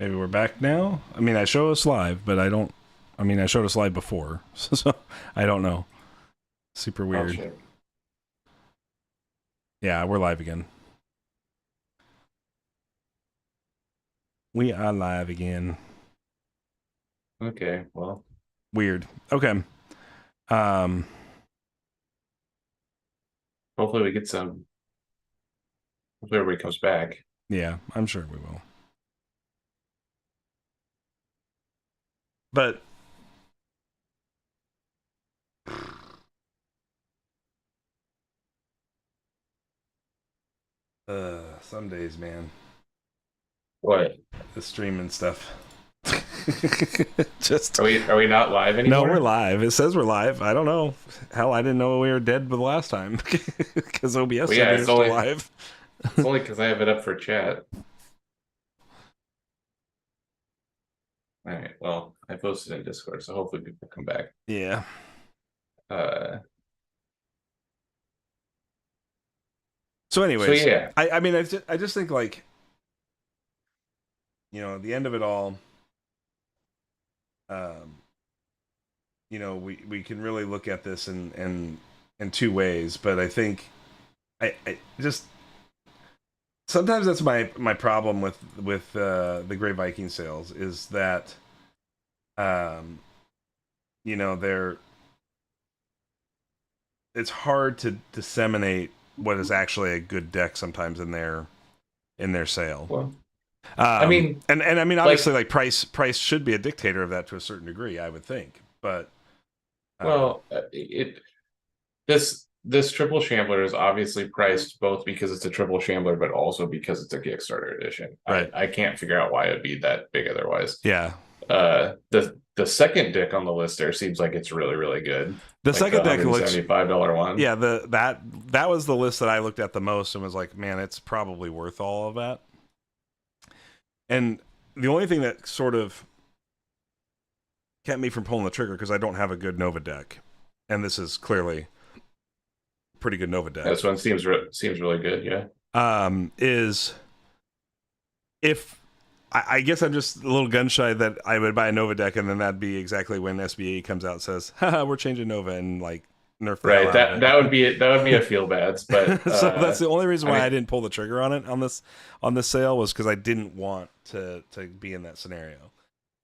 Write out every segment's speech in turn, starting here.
Maybe we're back now. I mean, I show us live, but I don't. I mean, I showed us live before, so I don't know. Super I'll weird. check. Yeah, we're live again. We are live again. Okay, well, Weird. Okay. Um. hopefully we get some. Hopefully everybody comes back. Yeah, I'm sure we will. But some days, man, What? the streaming stuff. Just Are we not live no, we're anymore? live. It says we're live. I don't know. Hell, I didn't know we were dead the last time because OBS Well, said yeah, we were still live. it's only because I have it up for chat. All right. Well, I posted in Discord, so hopefully people come back. Yeah. Uh, So, so anyways, yeah, I mean, I just think like at the end of it all, um, we can really look at this in two ways, but I think I just sometimes that's my problem with the Great Viking sales is that um they're it's hard to disseminate what is actually a good deck sometimes in their sale. well, I mean, And I mean, obviously, like, like price should be a dictator of that to a certain degree, I would think. But um, well, this triple shambler is obviously priced both because it's a triple shambler, but also because it's a Kickstarter edition. I right, I can't figure out why it'd be that big otherwise. yeah, The second dick on the list there seems like it's really really good, the like the second one deck hundred and looks, seventy five dollar one. yeah, that was the list that I looked at the most and was like, man, it's probably worth all of that. And the only thing that sort of kept me from pulling the trigger because I don't have a good Nova deck, and this is clearly a pretty good Nova This deck. one seems really good. Yeah, Is if I guess I'm just a little gun shy that I would buy a Nova deck and then that'd be exactly when SBA comes out and says, haha, we're changing Nova and like nerf the hell right. out of That would be a feel bads, but it. So that's the only reason I why I mean, didn't pull the trigger on it on this sale was because I didn't want to be in that scenario.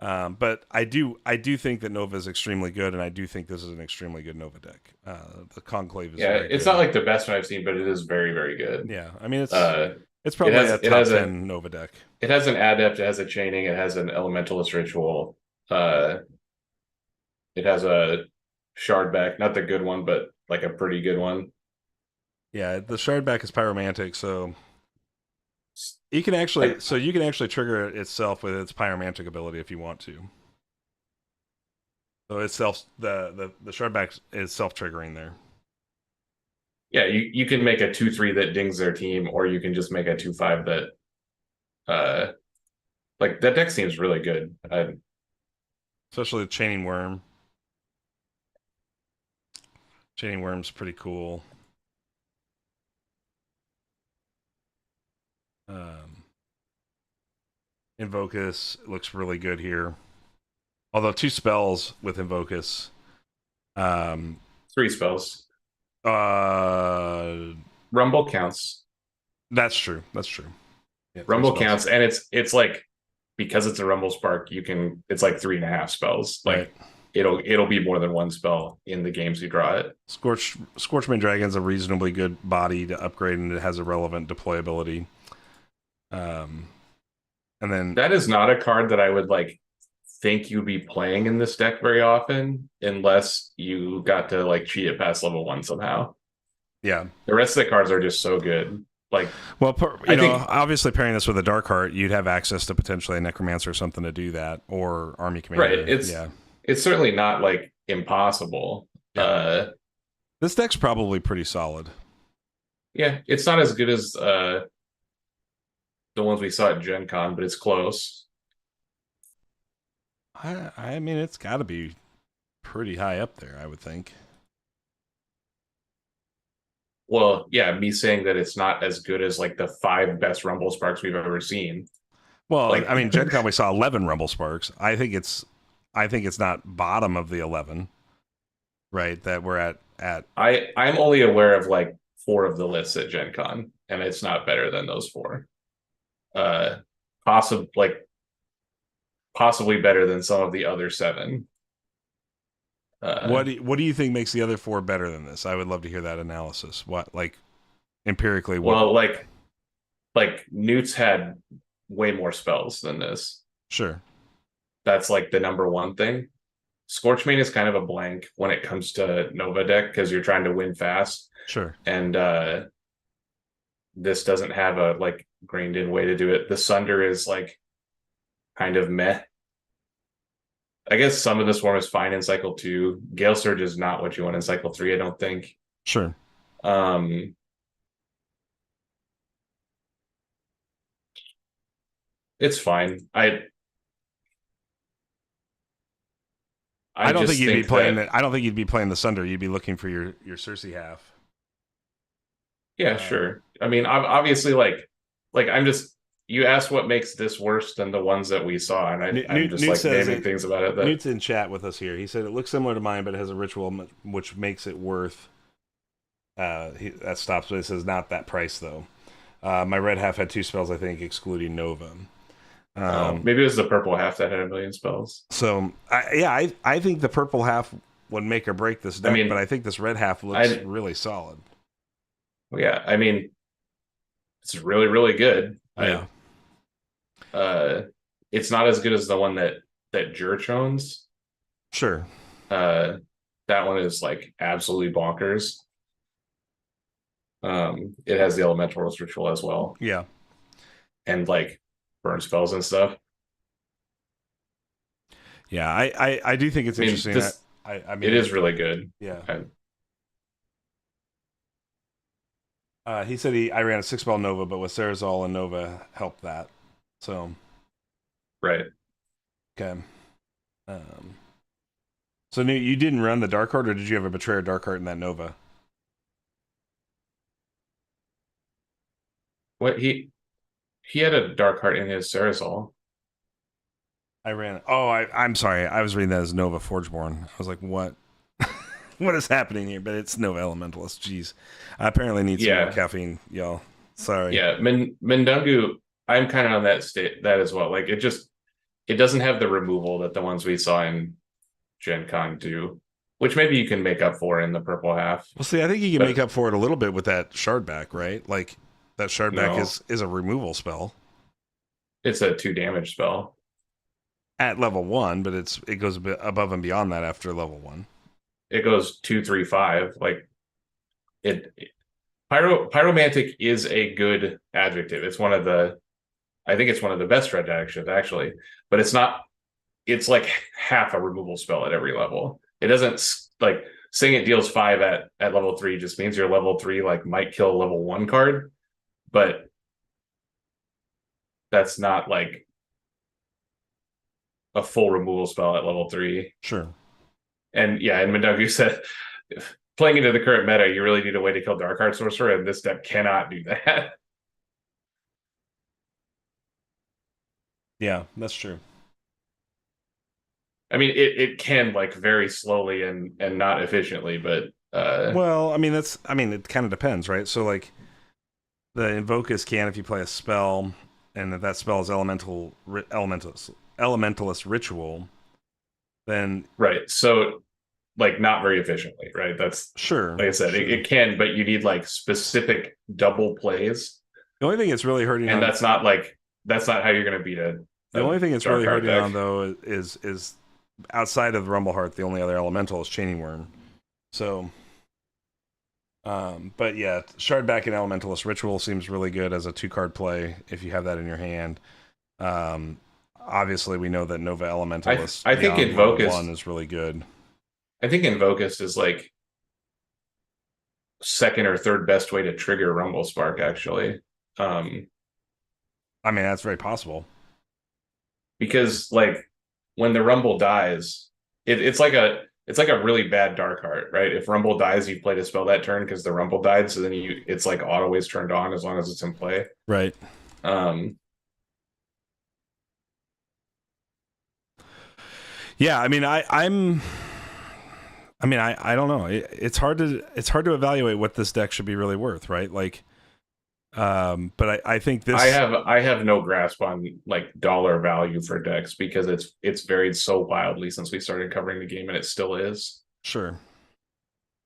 But I do think that Nova is extremely good, and I do think this is an extremely good Nova deck. The Conclave is yeah, very it's not good. like the best one I've seen, but it is very very good. Yeah, I mean Uh, it's it probably has a it top has a 10 Nova deck. it has an adept, it has a chaining, it has an elementalist ritual. Uh, it has a shard back, not the good one, but like a pretty good one. Yeah, the shard back is pyromantic, so I you can actually trigger it itself with its pyromantic ability if you want to. So it's self the shard back is self triggering there. Yeah, you can make a 2/3 that dings their team, or you can just make a 2/5 that uh like that deck seems really good. Especially the chaining worm. Chaining worm's pretty cool. Um, Invocus looks really good here. Although two spells with Invocus. Um, Three spells. uh, Rumble counts. that's true. That's true. Yeah, three Rumble spells. counts, and it's like because it's a Rumble Spark, you can it's like 3.5 spells. Right. Like it'll be more than one spell in the games you draw it. Scorchman Dragon's a reasonably good body to upgrade, and it has a relevant deployability. Um, and then That is not a card that I would like think you'd be playing in this deck very often, unless you got to like cheat it past level one somehow. yeah, The rest of the cards are just so good. Like well, I think obviously pairing this with a Dark Heart, you'd have access to potentially a Necromancer or something to do that, or Army right, Commander. it's Yeah, it's certainly not like impossible. yeah. This deck's probably pretty solid. Yeah, it's not as good as the ones we saw at Gen Con, but it's close. I mean, it's got to be pretty high up there, I would think. Well, yeah, me saying that it's not as good as like the five best Rumble Sparks we've ever seen. Well, Like I mean, Gen Con we saw 11 Rumble Sparks. I think it's not bottom of the 11, right? That we're at. I'm only aware of like 4 of the lists at Gen Con, and it's not better than those 4. Uh possibly better than some of the other 7. Uh What do you think makes the other 4 better than this? I would love to hear that analysis. What, like, empirically, what? well, like Newt's had way more spells than this. Sure. That's like the number one thing. Scorchmane is kind of a blank when it comes to Nova deck because you're trying to win fast, Sure. and this doesn't have a like grained in way to do it. The Sunder is like kind of meh. I guess some of the Swarm is fine in cycle 2. Gale Surge is not what you want in cycle 3, I don't think. Sure. Um it's fine. I I don't think just you'd be think playing that it. I don't think you'd be playing the Sunder. You'd be looking for your Cersei half. yeah, sure. I mean, obviously like I'm just you asked what makes this worse than the ones that we saw, and I'm just Newt like says naming things about it that Newt's in chat with us here. He said it looks similar to mine, but it has a ritual which makes it worth. That stops, but it says not that price though. My red half had 2 spells, I think, excluding Nova. maybe it was the purple half that had a million spells. So I think the purple half would make or break this deck, I mean, but I think this red half looks really solid. yeah, I mean, it's really really good. Yeah. It's not as good as the one that Jurch owns. Sure. Uh, that one is like absolutely bonkers. It has the Elementalist ritual as well, Yeah. and like burn spells and stuff. Yeah. I do think it's I mean, interesting. this I mean, it is really good. Yeah. I, He said I ran a 6-ball Nova, but with Cerazol and Nova helped that. So right. okay. So you didn't run the Dark Heart, or did you have a Betrayer Dark Heart in that Nova? What he had a dark heart in his Cerazol. I ran. Oh, I'm sorry. I was reading that as Nova Forgeborn. I was like, what? What is happening here? But it's Nova Elementalist. Jeez. I apparently need some more caffeine, y'all. Sorry. Yeah, Mendungu, I'm kind of on that as well. Like it doesn't have the removal that the ones we saw in Gen Con do, which maybe you can make up for in the purple half. Well, see, I think you can make up for it a little bit with that Shardback, right? Like that Shardback is a removal spell. It's a 2 damage spell At level 1, but it goes a bit above and beyond that after level 1. It goes 2, 3, 5. Like pyromantic is a good adjective. It's one of the I think it's one of the best red adjectives actually, but it's not. It's like half a removal spell at every level. It doesn't like saying it deals 5 at level 3 just means your level 3 like might kill a level 1 card, but that's not like a full removal spell at level 3. Sure. And yeah, and Mendungu said playing into the current meta, you really need a way to kill Dark Heart Sorcerer, and this deck cannot do that. Yeah, that's true. I mean, it can like very slowly and not efficiently, but well, I mean it kind of depends, right? So like the Invocus can if you play a spell, and if that spell is elementalist ritual, then right. So like not very efficiently, right? That's sure. Like I said, sure. it can, but you need like specific double plays. The only thing it's really hurting, and that's not how you're going to beat it. The only thing it's really hurting on though is outside of the Rumbleheart, the only other elemental is Chaining Worm. So, but yeah, Shardback and Elementalist Ritual seems really good as a 2-card play if you have that in your hand. Obviously, we know that Nova Elementalist. I think Invocus 1 is really good. I think Invocus is like second or third best way to trigger Rumble Spark. Actually, I mean that's very possible because like when the Rumble dies, it's like a really bad Dark Heart, right? If Rumble dies, you played a spell that turn because the Rumble died, so then it's like always turned on as long as it's in play, right? Yeah, I mean, I don't know. It's hard to evaluate what this deck should be really worth, right? Like, but I think this I have no grasp on like dollar value for decks because it's varied so wildly since we started covering the game, and it still is. sure,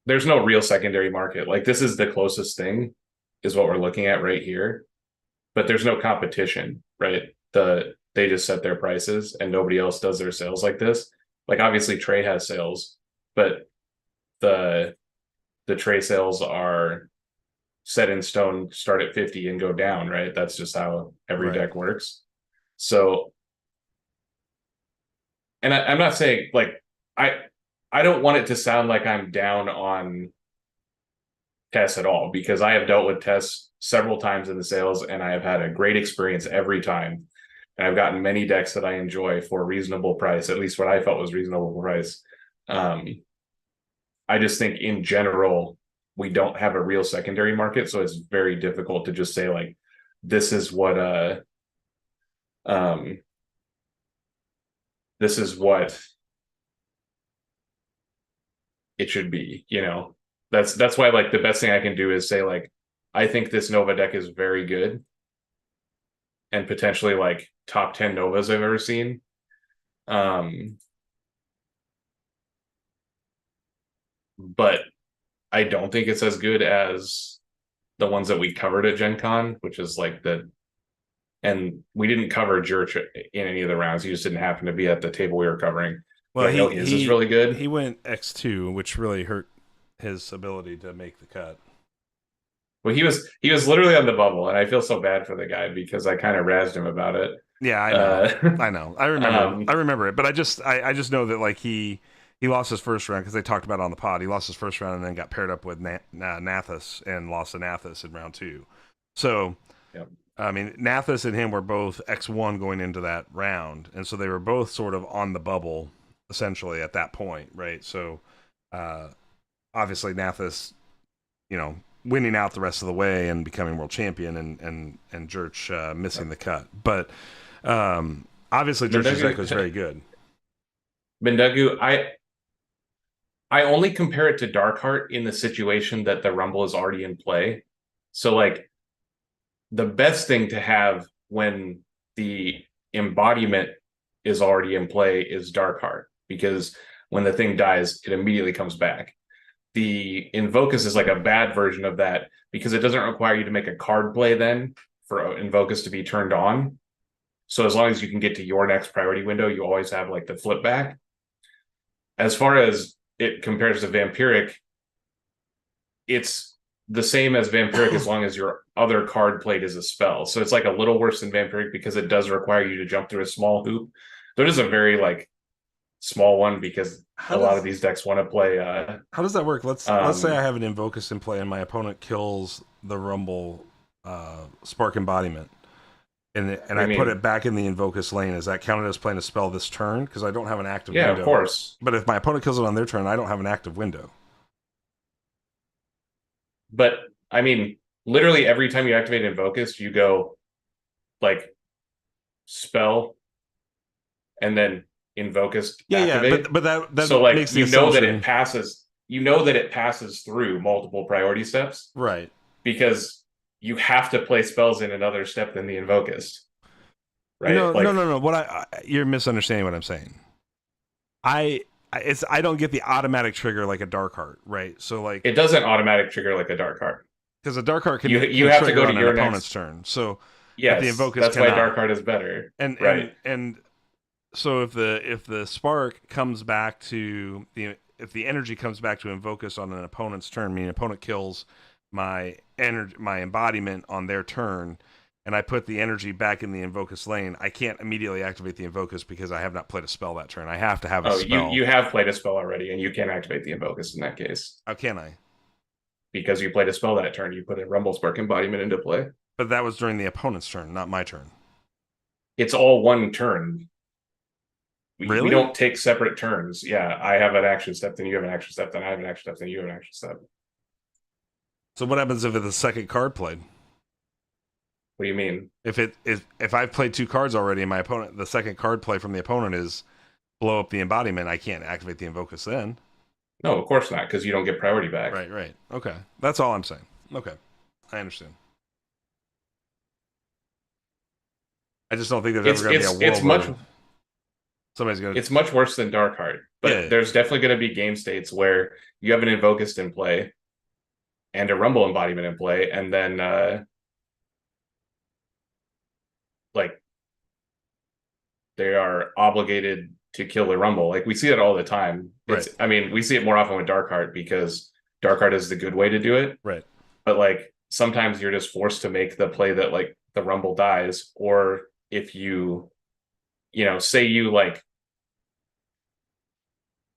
There's no real secondary market. Like this is the closest thing, is what we're looking at right here. But there's no competition, right? They just set their prices and nobody else does their sales like this. Like obviously Trey has sales, but the the Trey sales are set in stone, start at 50 and go down, right? That's just how every right. deck works. So, and I'm not saying like I I don't want it to sound like I'm down on Tess at all because I have dealt with Tess several times in the sales and I have had a great experience every time. And I've gotten many decks that I enjoy for a reasonable price, at least what I felt was reasonable price. Um, I just think in general, we don't have a real secondary market, so it's very difficult to just say like this is what um this is what it should be, you know. That's why like the best thing I can do is say like I think this Nova deck is very good and potentially like top 10 Novas I've ever seen. Um but I don't think it's as good as the ones that we covered at Gen Con, which is like and we didn't cover Jurch in any of the rounds. He just didn't happen to be at the table we were covering. Well, But I know he his is he really good. he went X2, which really hurt his ability to make the cut. Well, he was literally on the bubble, and I feel so bad for the guy because I kind of razzed him about it. Yeah, I know. Uh, I know. I remember. I remember it. But I just know that like he lost his first round because they talked about it on the pod. He lost his first round and then got paired up with Nathis and lost to Nathis in round 2. So yep. I mean, Nathis and him were both X1 going into that round, and so they were both sort of on the bubble essentially at that point, right? So uh, obviously Nathis, winning out the rest of the way and becoming world champion, and Jurch missing the cut, but obviously Jurch's deck was very good. Bendagu, I only compare it to Darkheart in the situation that the Rumble is already in play. So like the best thing to have when the embodiment is already in play is Darkheart, because when the thing dies, it immediately comes back. The Invocus is like a bad version of that because it doesn't require you to make a card play then for Invocus to be turned on. So as long as you can get to your next priority window, you always have like the flip back. As far as it compares to Vampiric, it's the same as Vampiric as long as your other card played is a spell. So it's like a little worse than Vampiric because it does require you to jump through a small hoop. So it is a very like small one because a lot of these decks want to play. How does that work? Let's say I have an Invocus in play and my opponent kills the Rumble Spark Embodiment, and I put it back in the Invocus lane. Is that counted as playing a spell this turn? Because I don't have an active window. Yeah, of course. But if my opponent kills it on their turn, I don't have an active window. But I mean, literally every time you activate Invocus, you go like spell and then Invocus activate. Yeah, but that so like makes you the know assumption... that it passes. You know that it passes through multiple priority steps, right? Because you have to play spells in another step than the Invocus, right? No. What you're misunderstanding what I'm saying. I don't get the automatic trigger like a Darkheart, right? So like it doesn't automatic trigger like a Darkheart because a Darkheart can you have to go to your opponent's turn. So yes, the Invocus that's cannot. why Darkheart is better, and right? And so if the spark comes back to if the energy comes back to Invocus on an opponent's turn, meaning opponent kills my embodiment on their turn, and I put the energy back in the Invocus lane, I can't immediately activate the Invocus because I have not played a spell that turn. I have to have a spell. You have played a spell already, and you can't activate the Invocus in that case. How can I? Because you played a spell that turn, you put a Rumble Spark embodiment into play. But that was during the opponent's turn, not my turn. It's all one turn. Really? We don't take separate turns. Yeah, I have an action step, then you have an action step, then I have an action step, then you have an action step. So what happens if it's the second card played? What do you mean? If I've played 2 cards already, and my opponent, the second card play from the opponent is blow up the embodiment, I can't activate the Invocus then. No, of course not, because you don't get priority back. Right, right. Okay. That's all I'm saying. Okay. I understand. I just don't think there's ever It's going to be a it's it's world much where somebody's going to. it's much worse than Darkheart, but Yeah, there's definitely going to be game states where you have an Invocust in play and a Rumble embodiment in play, and then like they are obligated to kill the Rumble. Like we see it all the time. right, I mean, we see it more often with Darkheart because Darkheart is the good way to do it. right. But like sometimes you're just forced to make the play that like the Rumble dies, or if say you like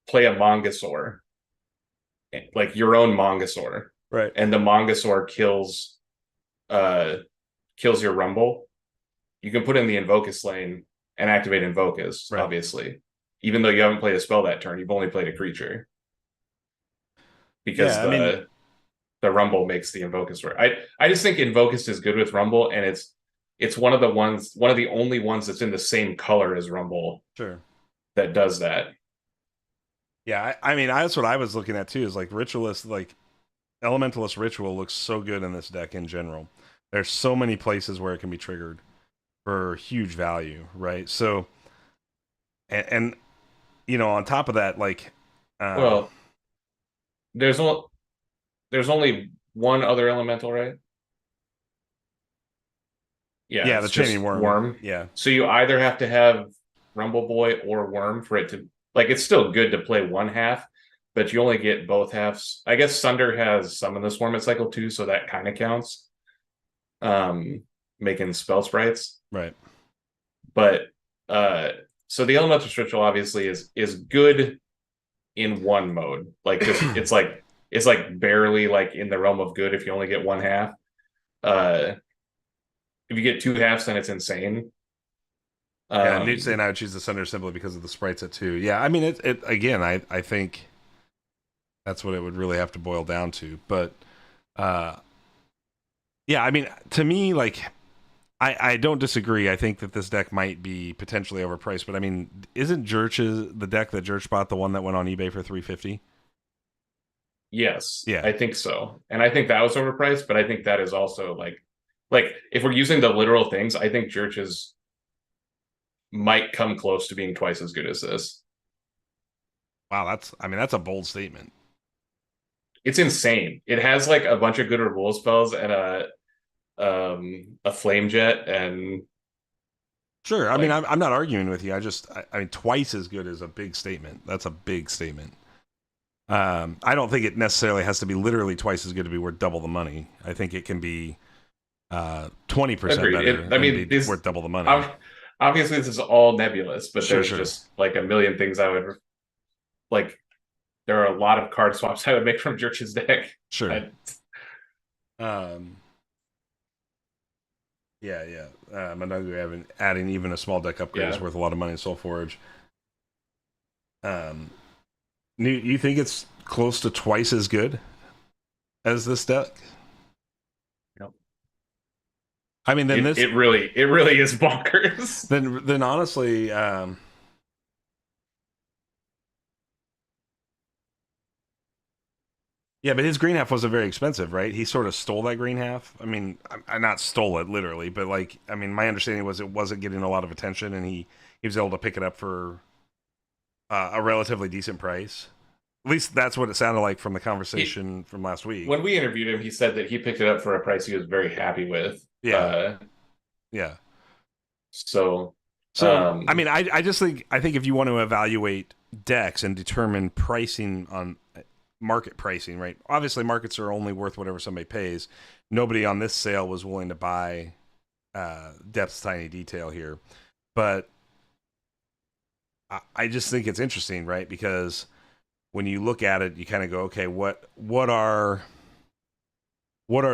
play a Mongosaur, like your own Mongosaur, Right. and the Mongosaur kills your Rumble, you can put in the Invocus lane and activate Invocus, Right. obviously. Even though you haven't played a spell that turn, you've only played a creature. Because Yeah, I mean, the Rumble makes the Invocus work. I just think Invocus is good with Rumble, and it's one of the only ones that's in the same color as Rumble sure. that does that. Yeah, I mean, that's what I was looking at too. Is like Ritualist, like Elementalist Ritual looks so good in this deck in general. There's so many places where it can be triggered for huge value, right? So, and on top of that, like, um, Well, there's only there's only one other elemental, right? Yeah, yeah, the it's Chaining just Worm, Worm. yeah, So you either have to have Rumble Boy or Worm for it to like. It's still good to play one half, but you only get both halves. I guess Sunder has Summon the Swarm at cycle 2, so that kind of counts. Um, Making spell sprites, right, but uh, so the Elemental Ritual obviously is good in one mode. Like just it's like barely like in the realm of good if you only get one half. Uh, if you get two halves, then it's insane. yeah. Newt saying Um, I would choose the Sunder simply because of the sprites at 2. Yeah, I mean, it again. I think that's what it would really have to boil down to. But uh, yeah, I mean, to me, like, I don't disagree. I think that this deck might be potentially overpriced, but I mean, isn't the deck that Jurch bought the one that went on eBay for 350? Yes, Yeah, I think so. And I think that was overpriced, but I think that is also like if we're using the literal things, I think churches might come close to being twice as good as this. wow, that's a bold statement. It's insane. It has like a bunch of good removal spells and a flame jet and Sure, I mean, like I'm not arguing with you. I mean, twice as good is a big statement. That's a big statement. I don't think it necessarily has to be literally twice as good to be worth double the money. I think it can be 20% agreed. better I and mean, be worth double the money. obviously this is all nebulous, but Sure, there's sure, just like a million things I would like. There are a lot of card swaps I would make from Church's deck. sure. I, Um, yeah, yeah. Managu adding even a small deck upgrade is yeah, worth a lot of money in Solforge. Um, you think it's close to twice as good as this deck? Yep. I mean, then this, it really is bonkers. then honestly, yeah, but his green half wasn't very expensive, right? He sort of stole that green half. I mean, I not stole it literally, but like, I mean, my understanding was it wasn't getting a lot of attention, and he was able to pick it up for a relatively decent price. At least that's what it sounded like from the He conversation from last week. When we interviewed him, he said that he picked it up for a price he was very happy with. Yeah, yeah. So So, I um mean, I think if you want to evaluate decks and determine pricing on market pricing, right? Obviously, markets are only worth whatever somebody pays. Nobody on this sale was willing to buy Depth's Tiny Detail here, but I just think it's interesting, right? Because when you look at it, you kind of go, okay, what are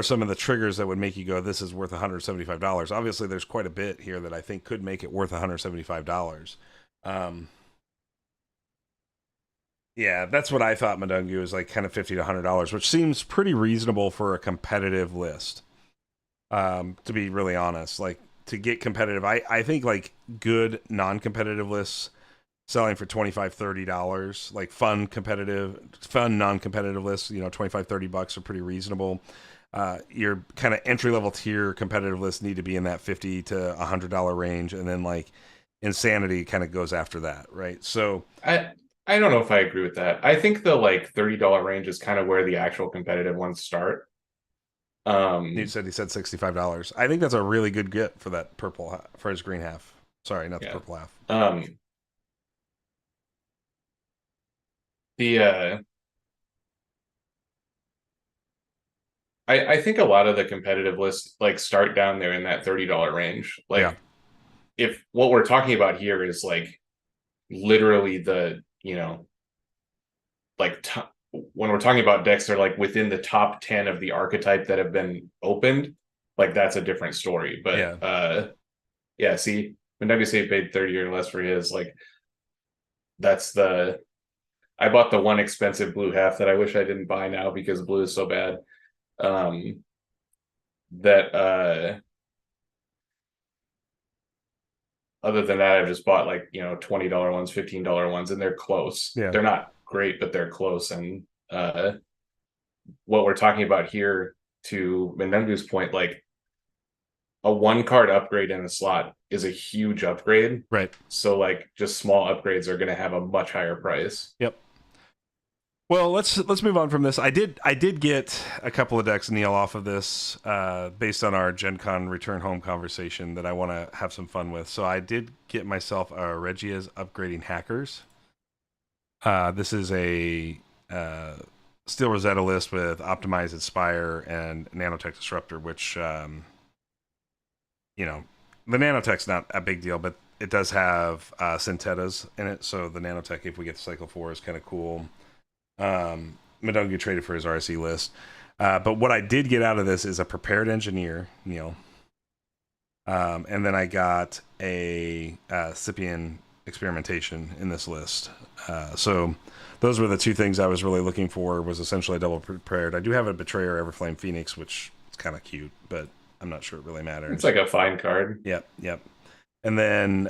some of the triggers that would make you go, this is worth $175? Obviously, there's quite a bit here that I think could make it worth $175. Yeah, that's what I thought Madungu is like, kind of $50 to $100, which seems pretty reasonable for a competitive list. To be really honest, like to get competitive, I think like good non-competitive lists selling for $25-$30. Like fun non-competitive lists, $25-$30 are pretty reasonable. Your kind of entry-level tier competitive lists need to be in that $50 to $100 range, and then like Insanity kind of goes after that, right? So I don't know if I agree with that. I think the like $30 range is kind of where the actual competitive ones start. he said $65. I think that's a really good get for that for his green half. Sorry, not the Yeah. purple half. The I think a lot of the competitive lists like start down there in that $30 range. Like Yeah. if what we're talking about here is like literally the, like when we're talking about decks, they're like within the top 10 of the archetype that have been opened. Like that's a different story. But yeah, see, when WC paid 30 or less for his, like that's the I bought the one expensive blue half that I wish I didn't buy now because blue is so bad. That other than that, I've just bought like $20 ones, $15 ones, and they're close. Yeah. They're not great, but they're close. And what we're talking about here, to Menendu's point, like a 1 card upgrade in a slot is a huge upgrade. Right. So like just small upgrades are going to have a much higher price. Yep. Well, let's move on from this. I did get a couple of decks, Neil, off of this based on our Gen Con return home conversation that I want to have some fun with. So I did get myself a Regia's Upgrading Hackers. This is a Steel Rosetta list with Optimize Inspire and Nanotech Disruptor, which, the Nanotech's not a big deal, but it does have Synthetas in it. So the Nanotech, if we get to Cycle 4, is kind of cool. Madungu traded for his RSE list. But what I did get out of this is a Prepared Engineer, Neil. And then I got a Scipion Experimentation in this list. So those were the two things I was really looking for, was essentially a double prepared. I do have a Betrayer Everflame Phoenix, which is kind of cute, but I'm not sure it really matters. It's like a fine card. Yep. And then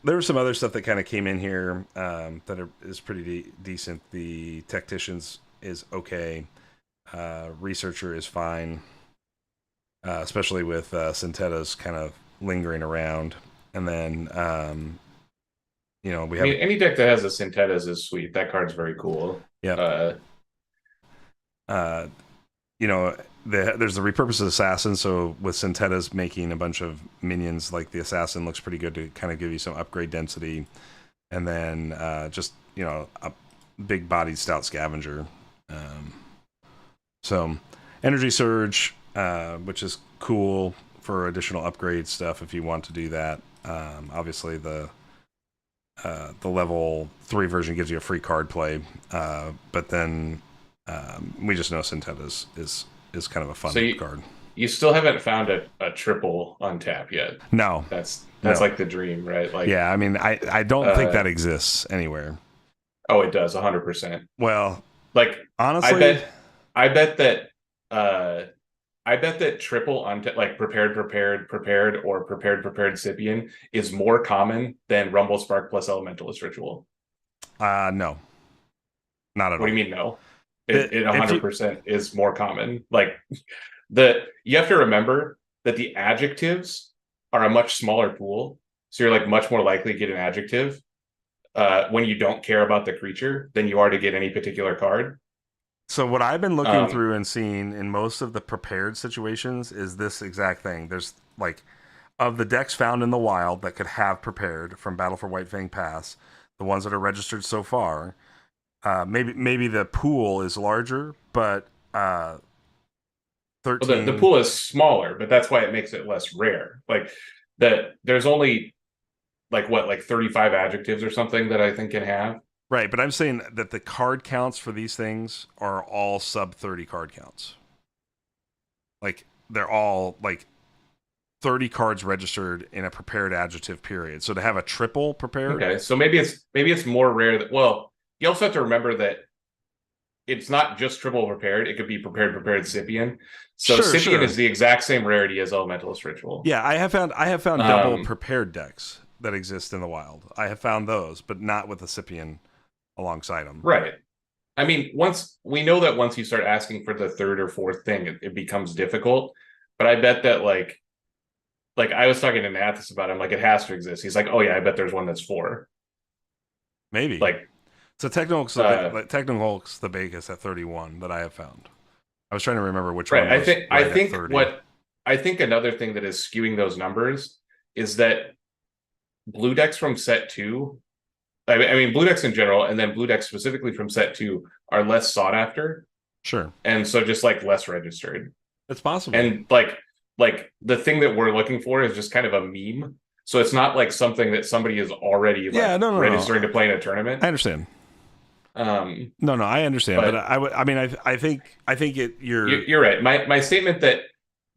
there was some other stuff that kind of came in here that is pretty decent. The Tacticians is okay. Researcher is fine, especially with Synthetas kind of lingering around. And then, we have any deck that has a Synthetas is sweet. That card's very cool. Yeah. There's the repurposed assassin, so with Synthetas making a bunch of minions, like the assassin looks pretty good to kind of give you some upgrade density, and then just a big bodied stout scavenger. So energy surge, which is cool for additional upgrade stuff if you want to do that. Obviously the level 3 version gives you a free card play, but then we just know Synthetas is kind of a fun card. You still haven't found a triple on tap yet. No. That's like the dream, right? Like, yeah, I mean, I don't think that exists anywhere. Oh, it does, 100%. Well, like honestly, I bet that triple on like prepared, or prepared Scipion is more common than Rumble Spark plus Elementalist Ritual. No. Not at all. What do you mean no? It 100% is more common. Like you have to remember that the adjectives are a much smaller pool, so you're like much more likely to get an adjective when you don't care about the creature than you are to get any particular card. So what I've been looking through and seeing in most of the prepared situations is this exact thing. There's like, of the decks found in the wild that could have prepared from Battle for White Fang Pass, the ones that are registered so far. Maybe the pool is larger, but 13. Well, the pool is smaller, but that's why it makes it less rare. Like there's only like 35 adjectives or something that I think can have. Right, but I'm saying that the card counts for these things are all sub 30 card counts. Like they're all like 30 cards registered in a prepared adjective period. So to have a triple prepared. Okay, so maybe it's more rare that, well, you also have to remember that it's not just triple prepared. It could be prepared Scipion. So Scipion is the exact same rarity as Elementalist Ritual. Yeah, I have found double prepared decks that exist in the wild. I have found those, but not with the Scypian alongside them. Right. I mean, once we know that once you start asking for the third or fourth thing, it becomes difficult. But I bet that like I was talking to Nathis about it, I'm like, it has to exist. He's like, oh yeah, I bet there's one that's four. Maybe. Like So Technohulk's the biggest at 31 that I have found. I was trying to remember which right. one was I right at think 30. what I think another thing that is skewing those numbers is that blue decks from set two, I mean blue decks in general, and then blue decks specifically from set two are less sought after. Sure. And so just like less registered. It's possible. And like the thing that we're looking for is just kind of a meme. So it's not like something that somebody is already like registering to play in a tournament. I understand. No, I understand, but I think you're right. My statement that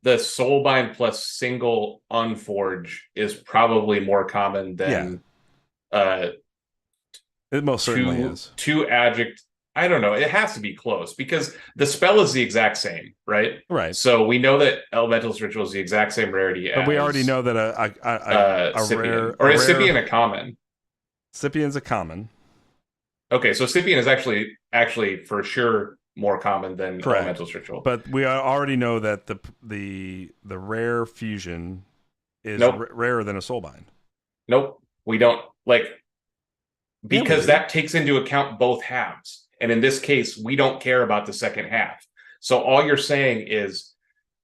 the Soulbind plus single Unforge is probably more common than it most certainly is. Two adject. I don't know. It has to be close because the spell is the exact same, right? Right. So we know that Elemental's Ritual is the exact same rarity but we already know that a Scypian. Or is Scypian a common? Scypian's a common. Okay, so Scypian is actually for sure more common than Elemental's Ritual. But we already know that the rare fusion is rarer than a Soulbind. Nope, we don't because that takes into account both halves. And in this case, we don't care about the second half. So all you're saying is,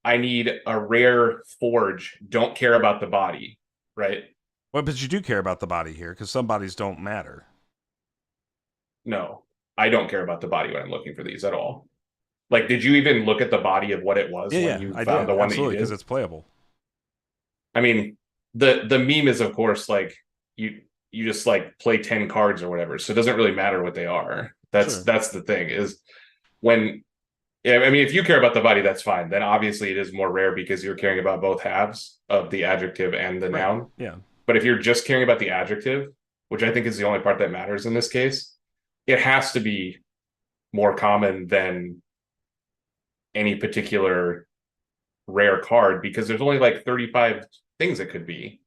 I need a rare forge. Don't care about the body, right? Well, but you do care about the body here because some bodies don't matter. No, I don't care about the body when I'm looking for these at all. Like, did you even look at the body of what it was when you found the one that you did? Because it's playable. I mean, the meme is, of course, like you just like play 10 cards or whatever. So it doesn't really matter what they are. That's the thing is when, I mean, if you care about the body, that's fine. Then obviously it is more rare because you're caring about both halves of the adjective and the noun. Yeah. But if you're just caring about the adjective, which I think is the only part that matters in this case, it has to be more common than any particular rare card because there's only like 35 things it could be.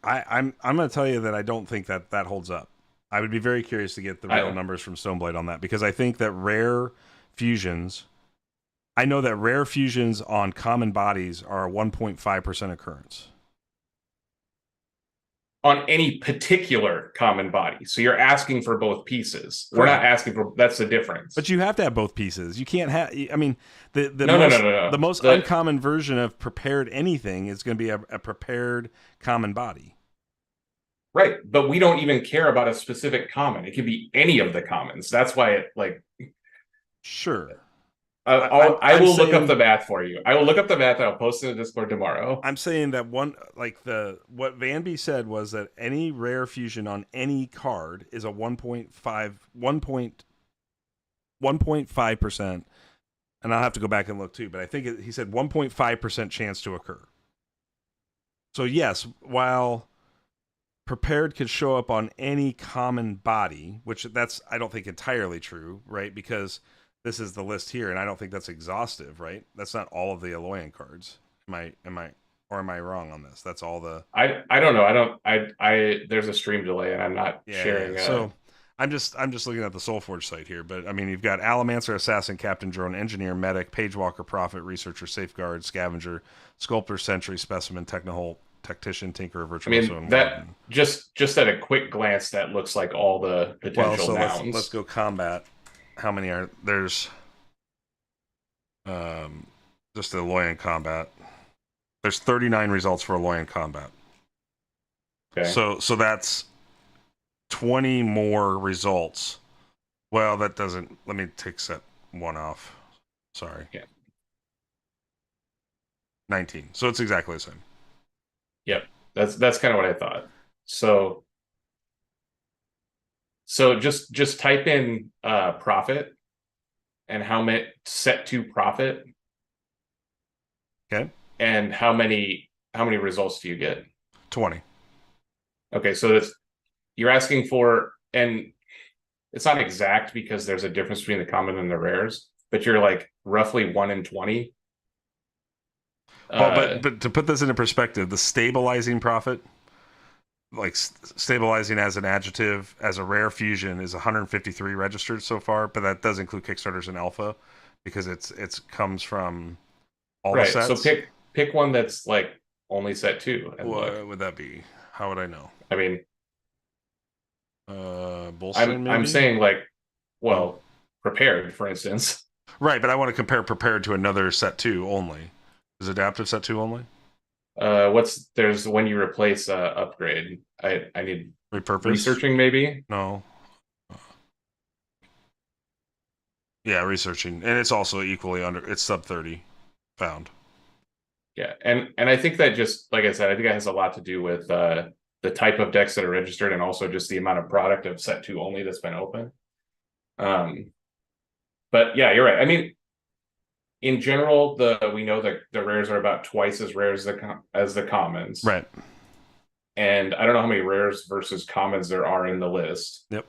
I'm going to tell you that I don't think that holds up. I would be very curious to get the real numbers from Stoneblade on that because I think that rare fusions, I know that rare fusions on common bodies are a 1.5% occurrence. On any particular common body. So you're asking for both pieces. We're not asking for, that's the difference. But you have to have both pieces. You can't have, I mean, No. The most uncommon version of prepared anything is going to be a prepared common body. Right, but we don't even care about a specific common. It could be any of the commons. That's why it like. Sure. I will look up the math for you. I will look up the math. I'll post it in the Discord tomorrow. I'm saying that what Vanby said was that any rare fusion on any card is a 1.5%, and I'll have to go back and look too. But I think he said 1.5% chance to occur. So yes, while prepared could show up on any common body, which that's I don't think entirely true, right? Because this is the list here, and I don't think that's exhaustive, right? That's not all of the Aloyan cards. Am I wrong on this? That's all the. I don't know. There's a stream delay, and I'm not sharing. Yeah. So I'm just looking at the Solforge site here, but I mean, you've got Alamancer, Assassin, Captain, Drone, Engineer, Medic, Pagewalker, Prophet, Researcher, Safeguard, Scavenger, Sculptor, Sentry, Specimen, Technohult, Tactician, Tinkerer, Virtuoso, and that Warden. just at a quick glance, that looks like all the potential nouns. Let's go combat. How many are there's? Just the Aloyan combat. There's 39 results for Aloyan combat. Okay. So that's 20 more results. Well, that doesn't. Let me take set one off. Sorry. Yeah. 19. So it's exactly the same. Yep. That's kind of what I thought. So just type in profit and how many set to profit. Okay. And how many results do you get? 20. Okay, so you're asking for, and it's not exact because there's a difference between the common and the rares, but you're like roughly 1 in 20. Well, but to put this into perspective, the stabilizing profit like stabilizing as an adjective as a rare fusion is 153 registered so far, but that does include Kickstarters and alpha because it's comes from all the Right. So sets. pick one that's like only set two and look. What would that be? How would I know? I mean, Bullstrain I'm maybe. saying like, Oh, well, prepared, for instance. right, but I want to compare prepared to another set two only. Is adaptive set two only? There's when you replace upgrade. I need Repurpose? researching maybe. No. Yeah, researching, and it's also equally under. It's sub 30 found. Yeah, and I think that just like I said, I think it has a lot to do with the type of decks that are registered and also just the amount of product of set two only that's been open. Um, but yeah, you're right. I mean, in general, the we know that the rares are about twice as rare as the commons, Right. and I don't know how many rares versus commons there are in the list. Yep.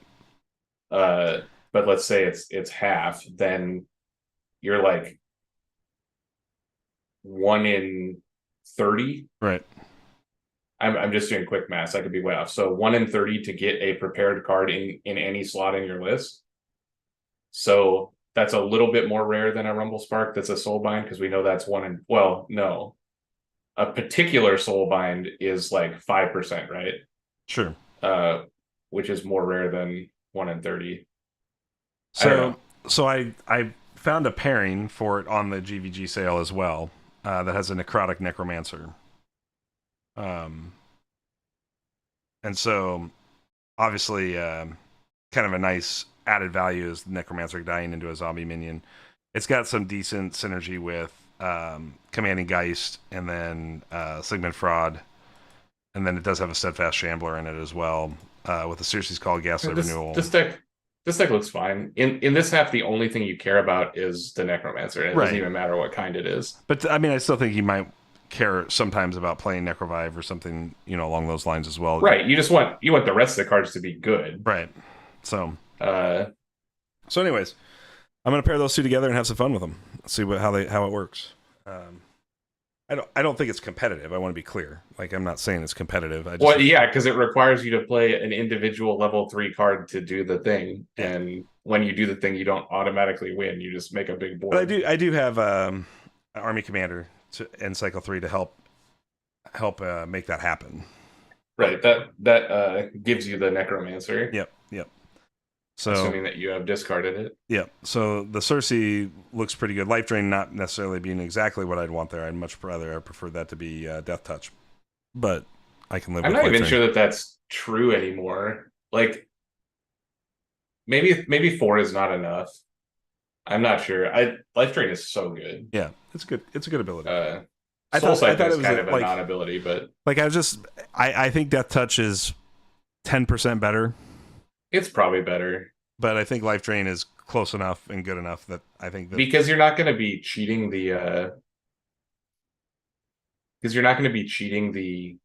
Uh, but let's say it's half, then you're like 1 in 30. Right. I'm just doing quick math. I could be way off. So 1 in 30 to get a prepared card in any slot in your list. So that's a little bit more rare than a Rumble Spark that's a Soulbind because we know that's one in. Well, no, a particular Soulbind is like 5%, right? Sure. Uh, which is more rare than 1 in 30. I don't So know. I found a pairing for it on the GVG sale as well that has a necrotic necromancer. And so obviously kind of a nice added value is necromancer dying into a zombie minion. It's got some decent synergy with commanding Geist and then Sigmund Fraud, and then it does have a steadfast shambler in it as well with the Circe's Call Ghastly This Renewal. this deck looks fine. In this half, the only thing you care about is the Necromancer, and it doesn't Right. even matter what kind it is. But I mean, I still think you might care sometimes about playing Necrovive or something, along those lines as well. Right. You want the rest of the cards to be good. Right. So, Uh, anyways, I'm gonna pair those two together and have some fun with them. See how it works. I don't think it's competitive. I want to be clear. Like I'm not saying it's competitive. well, yeah, because it requires you to play an individual level 3 card to do the thing, Yeah. and when you do the thing, you don't automatically win. You just make a big board. But I do have an Army Commander in Cycle 3 to help make that happen. Right. That gives you the Necromancer. Yep. So assuming that you have discarded it. Yeah. So the Cersei looks pretty good. Life Drain not necessarily being exactly what I'd want there. I'd much rather I prefer that to be Death Touch, but I can live. I'm with not Life even Drain. sure that that's true anymore. Like maybe 4 is not enough. I'm not sure. Life Drain is so good. Yeah, it's good. It's a good ability. Soul Siphon it is was kind of a non-ability, but like I think Death Touch is 10% better. It's probably better. But I think Life Drain is close enough and good enough that I think that because you're not going to be cheating the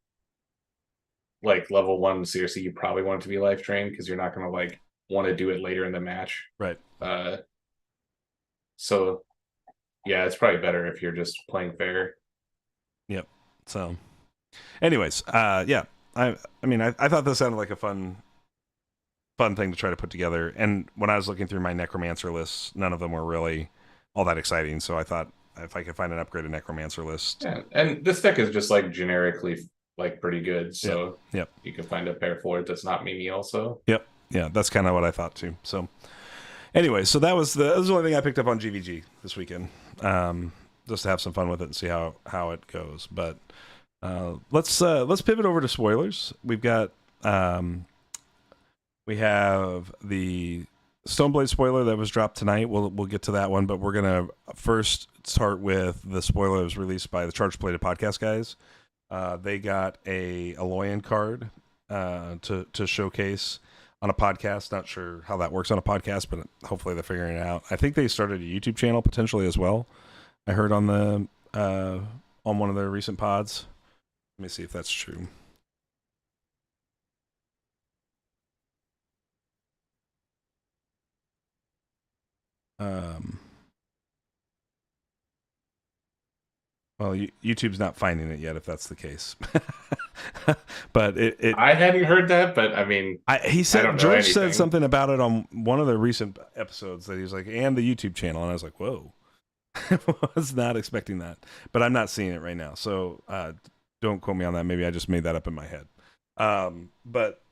like level 1 CRC. You probably want it to be Life Drain because you're not going to like want to do it later in the match. Right. So yeah, it's probably better if you're just playing fair. Yep. So anyways, yeah. I mean I thought this sounded like a fun thing to try to put together. And when I was looking through my Necromancer lists, none of them were really all that exciting. So I thought if I could find an upgraded Necromancer list. Yeah, and this deck is just like generically like pretty good. So yep. You can find a pair for it that's not Mimi also. Yep. Yeah, that's kind of what I thought too. So anyway, so that was the only thing I picked up on GVG this weekend. Just to have some fun with it and see how it goes. But let's pivot over to spoilers. We have the Stoneblade spoiler that was dropped tonight. We'll get to that one, but we're gonna first start with the spoiler that was released by the Charge Plated Podcast guys. They got a Aloyan card to showcase on a podcast. Not sure how that works on a podcast, but hopefully they're figuring it out. I think they started a YouTube channel potentially as well. I heard on on one of their recent pods. Let me see if that's true. Well, YouTube's not finding it yet, if that's the case. But I hadn't heard that, but I mean, he I said don't know George said anything. something about it on one of the recent episodes that he was like, and the YouTube channel, and I was like, whoa, I was not expecting that, but I'm not seeing it right now, so don't quote me on that. Maybe I just made that up in my head. But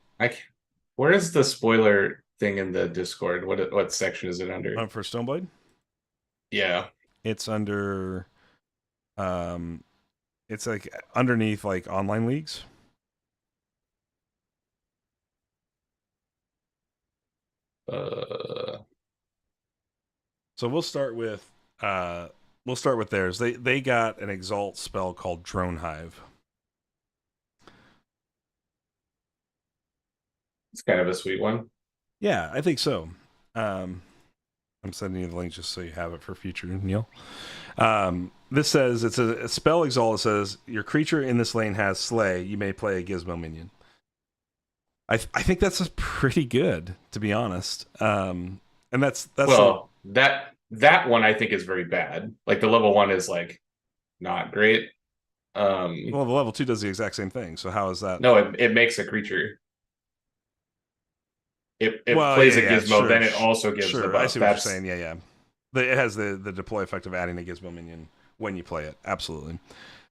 Where is the spoiler thing in the Discord? What section is it under? for Stoneblade, Yeah. it's under um, it's like underneath like online leagues. Uh, So we'll start with theirs. They got an exalt spell called Drone Hive. it's kind of a sweet one. Yeah, I think so. Um, I'm sending you the link just so you have it for future, Neil. This says it's a spell exalt. It says your creature in this lane has slay. You may play a gizmo minion. I think that's pretty good, to be honest. And that's like, Well, that one I think is very bad. Like the level one is like not great. well, the level 2 does the exact same thing. So how is that? No, it makes a creature. It Well, plays yeah, a yeah, gizmo, sure, then it also gives the I buff. see what you're That's saying. Yeah, yeah. It has the deploy effect of adding a gizmo minion when you play it. Absolutely.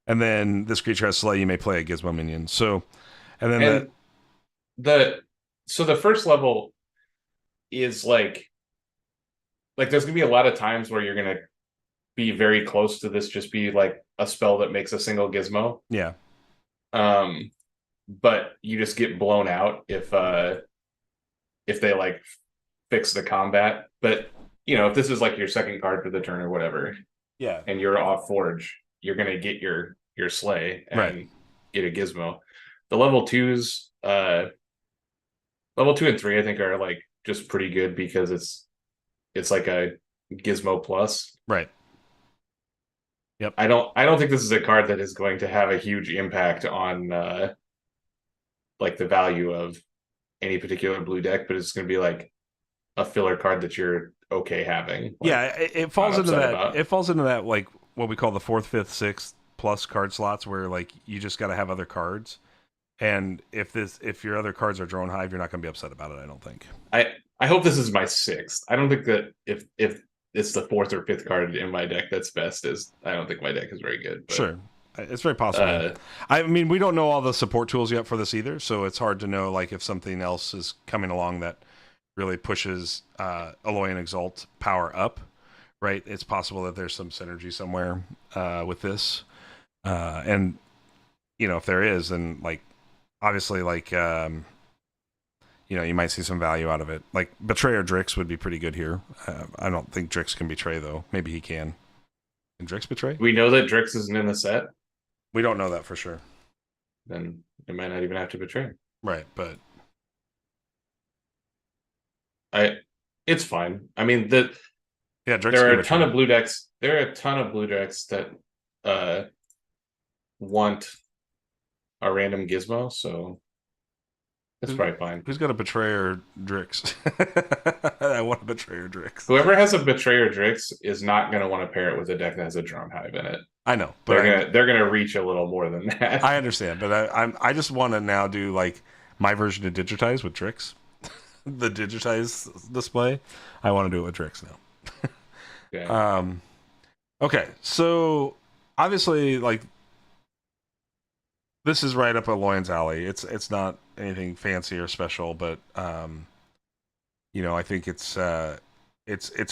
And then this creature has slay. You may play a gizmo minion. So, and then and the so the first level is like there's gonna be a lot of times where you're gonna be very close to this just be like a spell that makes a single gizmo. yeah, Um, but you just get blown out if they like fix the combat. But you know, if this is like your second card for the turn or whatever, yeah, and you're off Forge, you're gonna get your Slay right. and get a gizmo. The level twos, level 2 and 3, I think are like just pretty good because it's like a gizmo plus. Right. Yep. I don't think this is a card that is going to have a huge impact on like the value of any particular blue deck, but it's going to be like a filler card that you're okay having, Yeah, like it not falls into upset that. about. It falls into that like what we call the fourth, fifth, sixth plus card slots, where like you just got to have other cards. And if your other cards are drone hive, you're not going to be upset about it. I don't think. I hope this is my sixth. I don't think that if it's the fourth or fifth card in my deck that's best is I don't think my deck is very good. But Sure, it's very possible. uh I mean, we don't know all the support tools yet for this either, so it's hard to know like if something else is coming along that really pushes Alloy and Exalt power up. Right, it's possible that there's some synergy somewhere with this, and you know if there is, then like obviously like you know you might see some value out of it. Like Betrayer Drix would be pretty good here. I don't think Drix can betray though. Maybe he can. Can Drix betray? we know that Drix isn't in the set, We don't know that for sure. then it might not even have to betray. Right, but I it's fine. I mean yeah, Drix there can are a ton betray. of blue decks. There are a ton of blue decks that uh want a random gizmo, so it's Who, probably fine. who's got a Betrayer Drix? I want a Betrayer Drix. Whoever has a Betrayer Drix is not going to want to pair it with a deck that has a Drone Hive in it. I know, but They're gonna reach a little more than that. I understand, but I just want to now do like my version of Digitize with Drix, the Digitize display. I want to do it with Drix now. Yeah. Okay, so obviously, like this is right up Aloyan's alley. It's not anything fancy or special, but you know, I think it's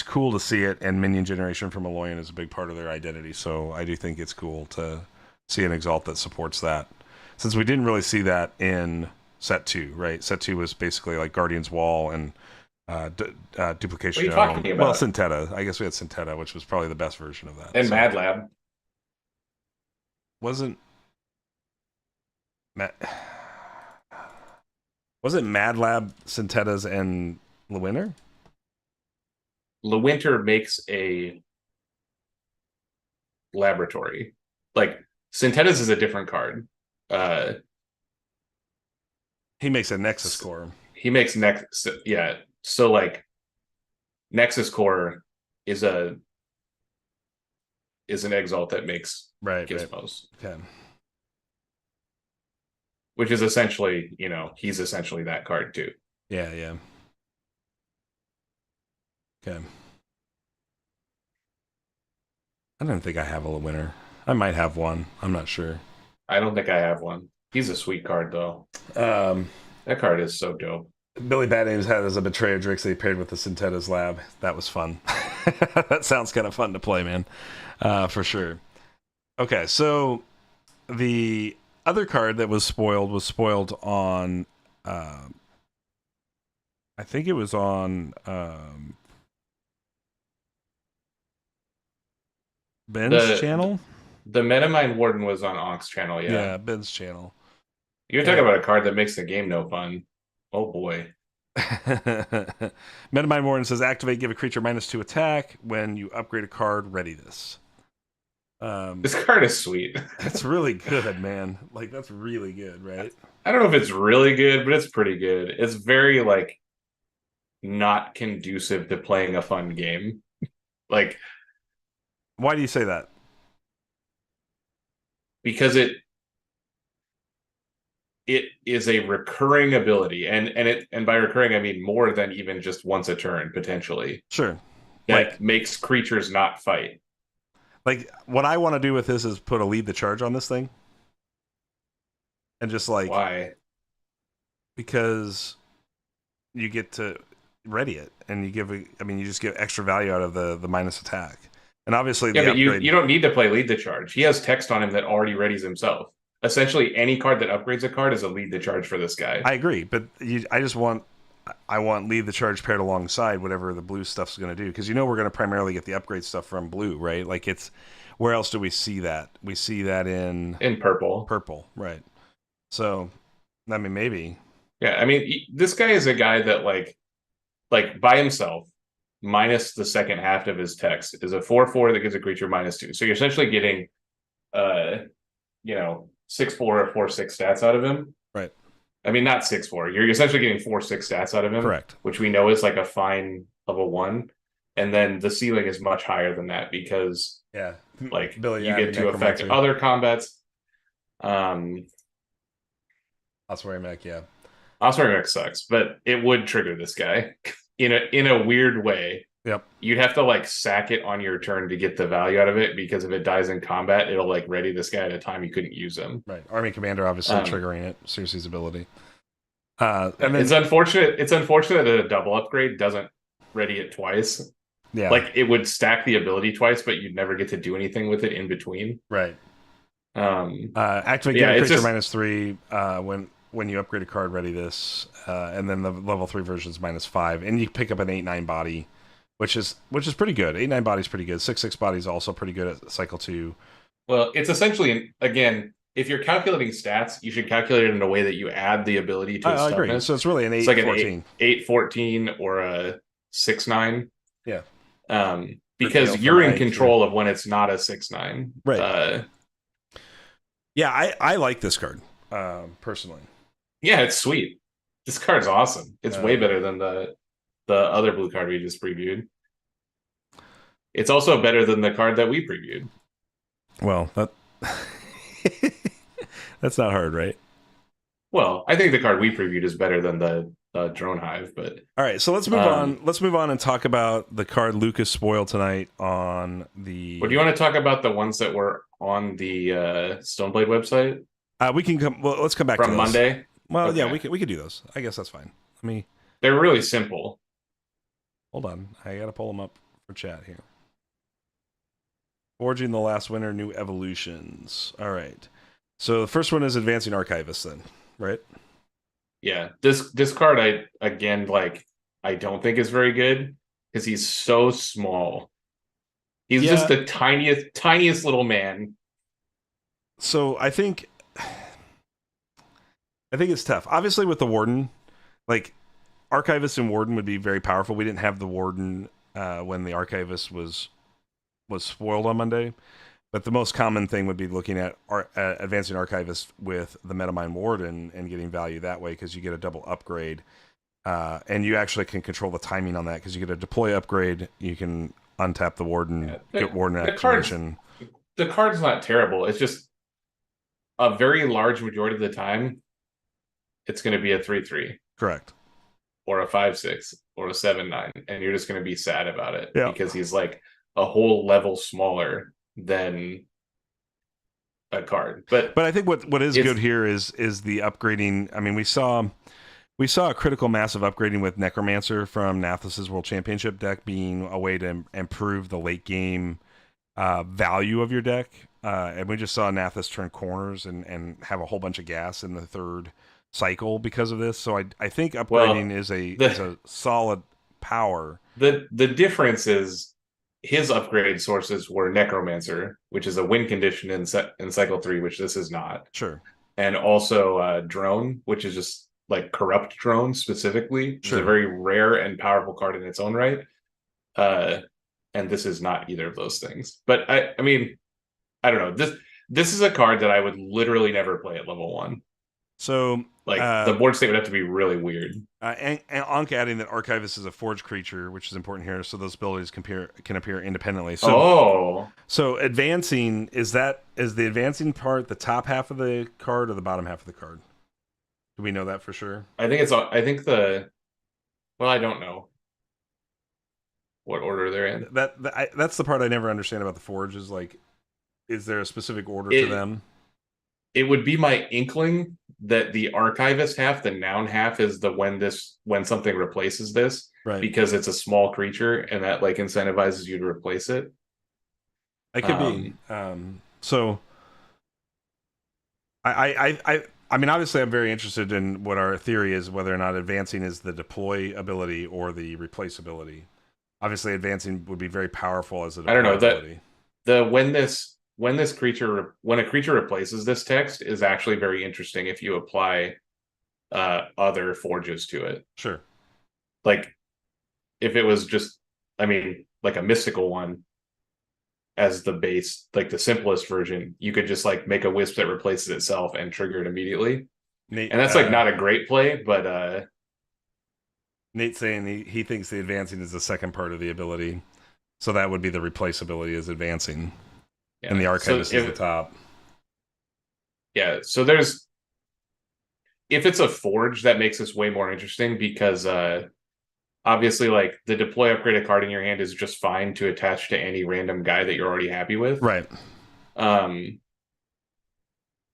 cool to see it, and minion generation from Aloyan is a big part of their identity. So I do think it's cool to see an exalt that supports that. Since we didn't really see that in set 2, right? Set 2 was basically like Guardian's Wall and What are Duplication you Dome. talking Well, about? Synteta. I guess we had Synteta, which was probably the best version of that. And So Mad Lab. wasn't Ma- wasn't Mad Lab Syntetas and Lewinter? LeWinter makes a laboratory. Like Synthetas is a different card. Uh He makes a Nexus core. he makes next yeah. So like Nexus Core is a is an exalt that makes Right. gizmos, Okay. which is essentially, he's essentially that card too. Yeah. Okay. I don't think I have a winner. I might have one. I'm not sure. I don't think I have one. He's a sweet card though. Um, That card is so dope. Billy Bad Names had as a Betrayer Drixie paired with the Centetta's Lab. That was fun. That sounds kind of fun to play, man. For sure. Okay, so the other card that was spoiled on. I think it was on Ben's The channel. the Metamind Warden was on Onk's channel, yeah. Yeah, Ben's channel. You're talking about a card that makes the game no fun. Oh boy. Metamind Warden says activate, give a creature -2 attack when you upgrade a card. Ready this. This card is sweet. That's really good, man. Like that's really good, right? I don't know if it's really good, but it's pretty good. It's very like not conducive to playing a fun game. Like, why do you say that? because it is a recurring ability, and by recurring I mean more than even just once a turn potentially. Sure. That makes creatures not fight. Like what I want to do with this is put a lead the charge on this thing, and just like why? Because you get to ready it, and you you just get extra value out of the minus attack, and obviously but you don't need to play lead the charge. He has text on him that already readies himself. Essentially, any card that upgrades a card is a lead the charge for this guy. I agree, but I want lead the charge paired alongside whatever the blue stuff's going to do, because we're going to primarily get the upgrade stuff from blue, right? Like where else do we see that? We see that in purple. Purple, right? So, I mean, maybe. Yeah, I mean, this guy is a guy that like by himself, minus the second half of his text, is a 4/4 that gives a creature -2. So you're essentially getting 6/4 or 4/6 stats out of him. Right. I mean, not 6/4. You're essentially getting 4/6 stats out of him. Correct. Which we know is like a fine level 1. And then the ceiling is much higher than that because like Billy, you get to affect other combats. Ossuary Mech, yeah. Ossuary Mech sucks, but it would trigger this guy in a weird way. Yep. You'd have to like sack it on your turn to get the value out of it, because if it dies in combat, it'll like ready this guy at a time you couldn't use him. Right. Army Commander obviously triggering it. Cersei's ability. And then it's unfortunate that a double upgrade doesn't ready it twice. Yeah. Like it would stack the ability twice, but you'd never get to do anything with it in between. Right. Activate creature -3 when you upgrade a card, ready this, and then the level 3 version is -5, and you pick up an 8/9 body, which is pretty good. 8/9 body is pretty good. 6/6 body is also pretty good at cycle 2. Well, it's essentially, again, if you're calculating stats, you should calculate it in a way that you add the ability to I agree. So it's really an 8/14. It's like an 8/14 or a 6/9. Yeah. Because you're in control of when it's not a 6/9. Right. Yeah, I like this card, personally. Yeah, it's sweet. This card's awesome. It's way better than the other blue card we just previewed. It's also better than the card that we previewed. Well, that's not hard, right? Well, I think the card we previewed is better than the Drone Hive, but all right. So let's move on. Let's move on and talk about the card Lucas spoiled tonight on the. Well, do you want to talk about the ones that were on the Stoneblade website? We can come. Well, let's come back from to Monday. Well, okay. Yeah, we could do those. I guess that's fine. They're really simple. Hold on, I gotta pull them up for chat here. Forging the Last Winter, new evolutions. All right. So the first one is Advancing Archivist, then, right? Yeah. This card, I don't think is very good because he's so small. He's just the tiniest little man. So I think it's tough. Obviously, with the Warden, like Archivist and Warden would be very powerful. We didn't have the Warden when the Archivist was spoiled on Monday, but the most common thing would be looking at Advancing Archivist with the Metamind Warden and getting value that way, because you get a double upgrade, and you actually can control the timing on that, because you get a deploy upgrade. You can untap the Warden, Yeah, get Warden activation. the card's not terrible. It's just a very large majority of the time, it's going to be a 3/3 Correct. or a 5/6 or a 7/9, and you're just going to be sad about it Yeah. because he's like a whole level smaller than a card. But I think what is good here is the upgrading. I mean, we saw a critical mass of upgrading with Necromancer from Nathis's World Championship deck being a way to improve the late game value of your deck. And we just saw Nathis turn corners and have a whole bunch of gas in the third cycle because of this. So I think upgrading is a solid power. The difference is his upgrade sources were Necromancer, which is a win condition in cycle 3, which this is not. Sure. And also Drone, which is just like Corrupt Drone specifically. It's a very rare and powerful card in its own right. And this is not either of those things. But I mean, I don't know. This is a card that I would literally never play at level 1. So like the board state would have to be really weird. And Ankh adding that Archivist is a forge creature, which is important here, so those abilities can appear independently. So, so advancing is the advancing part the top half of the card or the bottom half of the card? Do we know that for sure? I think I don't know what order they're in. That's the part I never understand about the forge is like, is there a specific order to them? It would be my inkling that the Archivist half, the noun half, is the when something replaces this, right? Because it's a small creature and that like incentivizes you to replace it. It could be. So I mean, obviously, I'm very interested in what our theory is, whether or not advancing is the deploy ability or the replace ability. Obviously, advancing would be very powerful as a deploy ability. When a creature replaces this text is actually very interesting if you apply other forges to it. Sure. Like if it was just, I mean, like a mystical one as the base, like the simplest version, you could just like make a wisp that replaces itself and trigger it immediately. And that's like not a great play, but Nate's saying he thinks the advancing is the second part of the ability. So that would be the replace ability is advancing. Yeah, and the Archivist is the top. Yeah, so if it's a forge, that makes this way more interesting because obviously like the deploy upgraded card in your hand is just fine to attach to any random guy that you're already happy with. Right.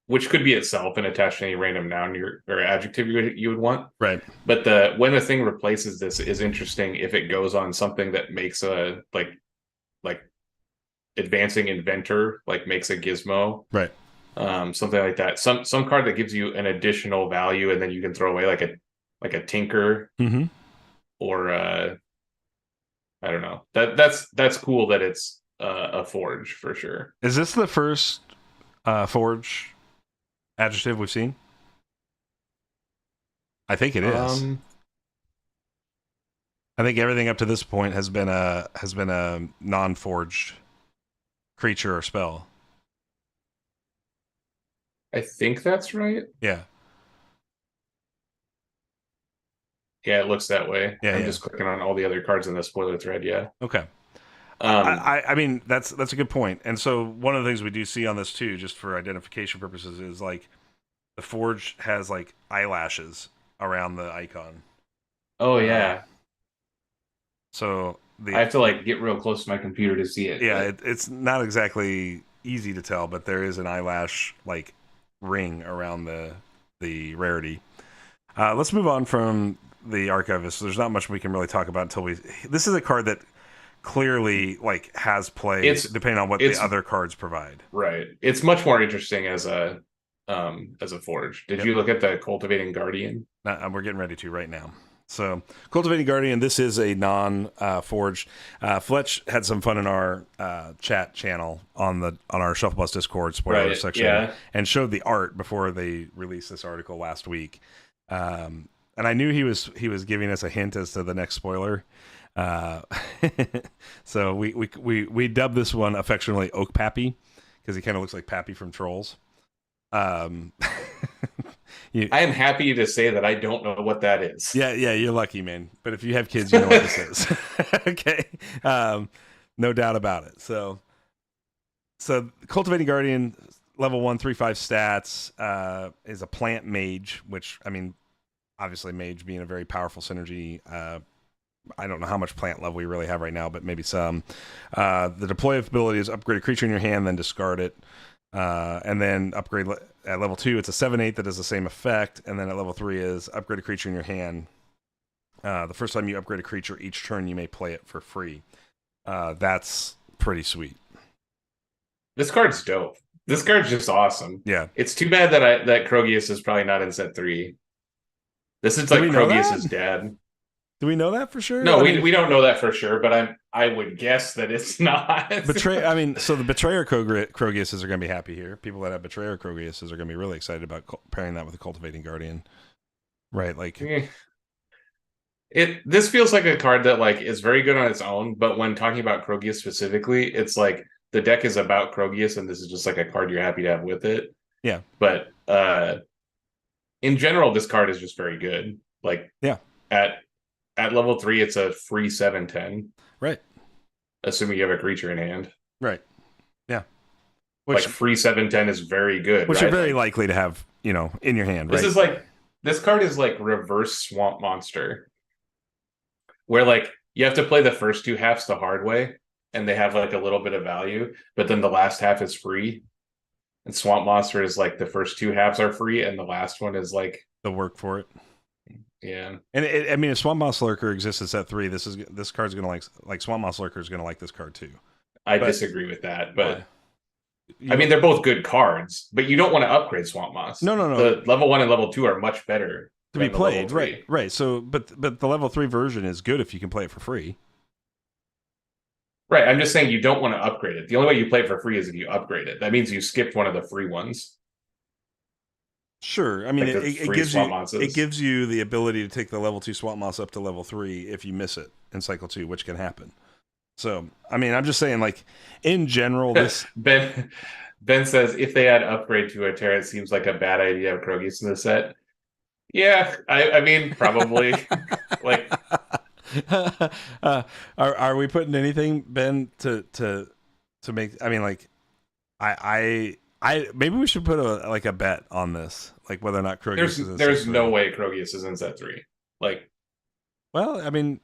Which could be itself and attached to any random noun or adjective you would want. Right. But when a thing replaces this is interesting if it goes on something that makes a like advancing inventor, like makes a gizmo. Right. Something like that. Some card that gives you an additional value and then you can throw away like a tinker. Mm-hmm. Or I don't know. That's cool that it's a forge for sure. Is this the first forge adjective we've seen? I think it is. I think everything up to this point has been a non-forged creature or spell. I think that's right. Yeah. Yeah, it looks that way. Yeah, I'm just clicking on all the other cards in the spoiler thread. Yeah. Okay. I mean, that's a good point. And so one of the things we do see on this too, just for identification purposes, is like the forge has like eyelashes around the icon. Oh yeah. So I have to like get real close to my computer to see it. Yeah, it's not exactly easy to tell, but there is an eyelash like ring around the rarity. Let's move on from the Archivist. There's not much we can really talk about until this is a card that clearly like has play depending on what the other cards provide. Right. It's much more interesting as a forge. Did you look at the Cultivating Guardian? We're getting ready to right now. So Cultivating Guardian, this is a non-forged. Fletch had some fun in our chat channel on our Shuffle Bus Discord spoiler section, and showed the art before they released this article last week. And I knew he was giving us a hint as to the next spoiler. So we dubbed this one affectionately Oak Pappy because he kind of looks like Pappy from Trolls. I am happy to say that I don't know what that is. Yeah, you're lucky, man. But if you have kids, you know what this is. Okay. No doubt about it. So Cultivating Guardian, level 1, 3, 5 stats, is a plant mage, which, I mean, obviously mage being a very powerful synergy. I don't know how much plant love we really have right now, but maybe some. The deploy ability is upgrade a creature in your hand, then discard it. And then upgrade at level 2, it's a 7/8 that does the same effect. And then at level 3 is upgrade a creature in your hand. The first time you upgrade a creature, each turn you may play it for free. That's pretty sweet. This card's dope. This card's just awesome. Yeah. It's too bad that Krogius is probably not in set 3. This is like Krogius's dad. Do we know that for sure? No, we don't know that for sure, but I would guess that it's not. So the Betrayer Krogiuses are going to be happy here. People that have Betrayer Krogiuses are going to be really excited about pairing that with the Cultivating Guardian. Right, like this feels like a card that like is very good on its own, but when talking about Krogius specifically, it's like the deck is about Krogius and this is just like a card you're happy to have with it. Yeah. But in general, this card is just very good. Like, yeah. At level 3, it's a free 7/10. Right. Assuming you have a creature in hand. Right. Yeah. Which, like free 7/10 is very good. Which you're very likely to have, in your hand, right? This card is like reverse Swamp Monster. Where like you have to play the first 2 halves the hard way, and they have like a little bit of value, but then the last half is free. And Swamp Monster is like the first 2 halves are free, and the last one is like the work for it. Yeah, and if Swamp Moss Lurker exists at set 3, this card's gonna like Swamp Moss Lurker is gonna like this card too. I disagree with that, but I mean they're both good cards, but you don't want to upgrade Swamp Moss. No. The level 1 and level 2 are much better to be played, right. So, but the level 3 version is good if you can play it for free. Right, I'm just saying you don't want to upgrade it. The only way you play it for free is if you upgrade it. That means you skipped one of the free ones. Sure, I mean like it gives you the ability to take the level 2 Swamp Moss up to level 3 if you miss it in cycle 2, which can happen. So, I mean, I'm just saying, like in general, this Ben says if they add upgrade to a Terra, it seems like a bad idea to have Krogius in the set. Yeah, I mean probably like. Are we putting anything, Ben, to make? I mean, like, I maybe we should put a bet on this, like whether or not Krogius is in there's no way Krogius is in set 3. Like, well, I mean,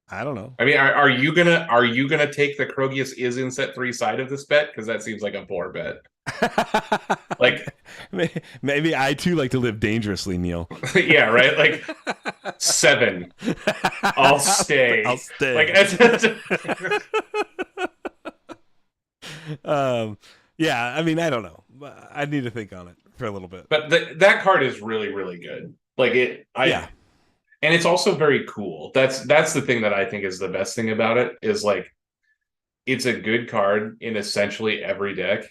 I don't know. I mean, are you gonna take the Krogius is in set 3 side of this bet? Because that seems like a poor bet. Like maybe I too like to live dangerously, Neil. Yeah, right. Like 7. I'll stay. Like yeah. I mean, I don't know. I need to think on it for a little bit. But that card is really, really good. Like yeah. And it's also very cool. That's the thing that I think is the best thing about it is like it's a good card in essentially every deck.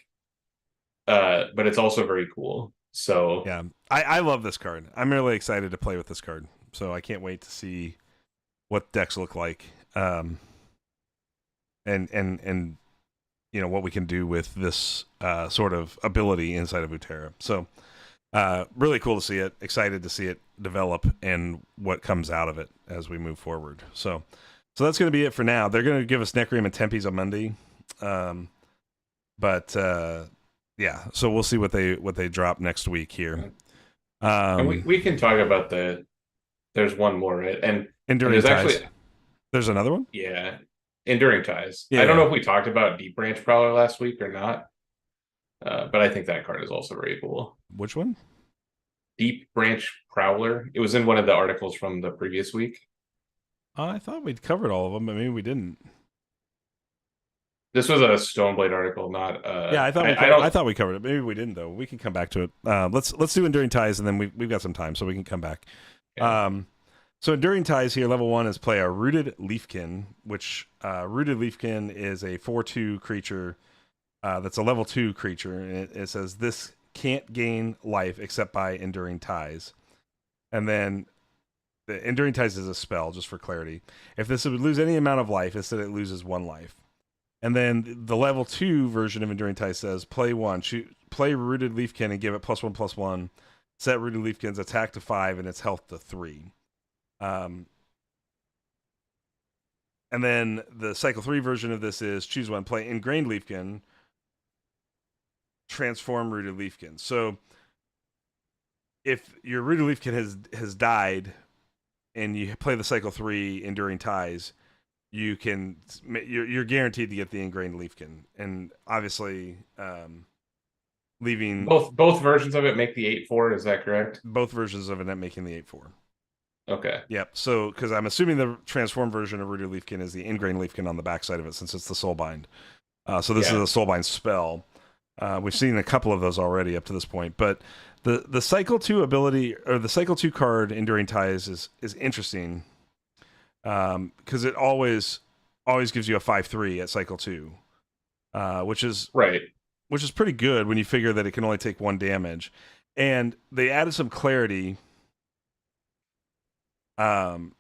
But it's also very cool. So yeah, I love this card. I'm really excited to play with this card. So I can't wait to see what decks look like. And what we can do with this sort of ability inside of Utera. So really cool to see it. Excited to see it develop and what comes out of it as we move forward. So that's going to be it for now. They're going to give us Necreum and Tempest on Monday. Yeah, so we'll see what they drop next week here. And we can talk about there's one more, right? And Enduring Ties. There's another one? Yeah. Enduring Ties. Yeah. I don't know if we talked about Deep Branch Prowler last week or not. But I think that card is also very cool. Which one? Deep Branch Prowler. It was in one of the articles from the previous week. I thought we'd covered all of them, but maybe we didn't. This was a Stoneblade article, not. Yeah, I thought we covered it. Maybe we didn't, though. We can come back to it. Let's do Enduring Ties, and then we've got some time, so we can come back. Yeah. So Enduring Ties here, level 1 is play a Rooted Leafkin, which Rooted Leafkin is a 4/2 creature that's a level 2 creature, and it says this can't gain life except by Enduring Ties. And then the Enduring Ties is a spell, just for clarity. If this would lose any amount of life, instead it loses 1 life. And then the level 2 version of Enduring Ties says play Rooted Leafkin and give it +1/+1. Set Rooted Leafkin's attack to 5 and its health to 3. And then the cycle 3 version of this is choose one, play Ingrained Leafkin, transform Rooted Leafkin. So if your Rooted Leafkin has died and you play the cycle 3 Enduring Ties, you're guaranteed to get the Ingrained Leafkin. And obviously, leaving Both versions of it make the 8/4. Is that correct? both versions of it making the 8/4. Okay. Yep. So, because I'm assuming the transform version of Rooted Leafkin is the Ingrained Leafkin on the backside of it, since it's the Soulbind. So this is a Soulbind spell. We've seen a couple of those already up to this point, but the cycle 2 ability, or the cycle 2 card Enduring Ties, is interesting, because it always gives you a 5/3 at cycle 2, which is right. Which is pretty good when you figure that it can only take 1 damage. And they added some clarity, and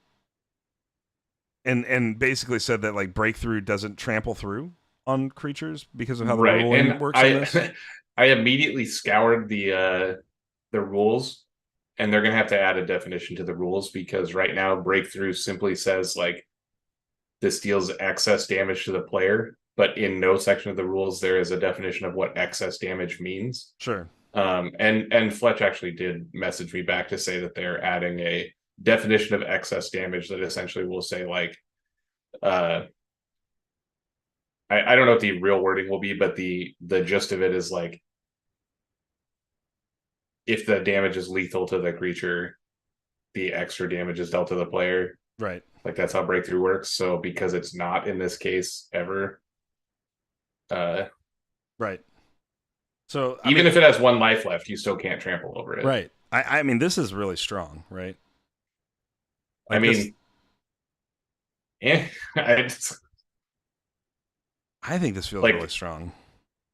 basically said that like breakthrough doesn't trample through on creatures because of how the ruling works on this. I immediately scoured the rules, and they're gonna have to add a definition to the rules, because right now breakthrough simply says like this deals excess damage to the player, but in no section of the rules there is a definition of what excess damage means. Sure. And Fletch actually did message me back to say that they're adding a definition of excess damage that essentially will say like, I don't know what the real wording will be, but the gist of it is like, if the damage is lethal to the creature, the extra damage is dealt to the player. Right. Like that's how breakthrough works. So because it's not in this case ever, right. So even if it has 1 life left, you still can't trample over it. Right. I mean, this is really strong, right? Like I mean, I think this feels like, really strong.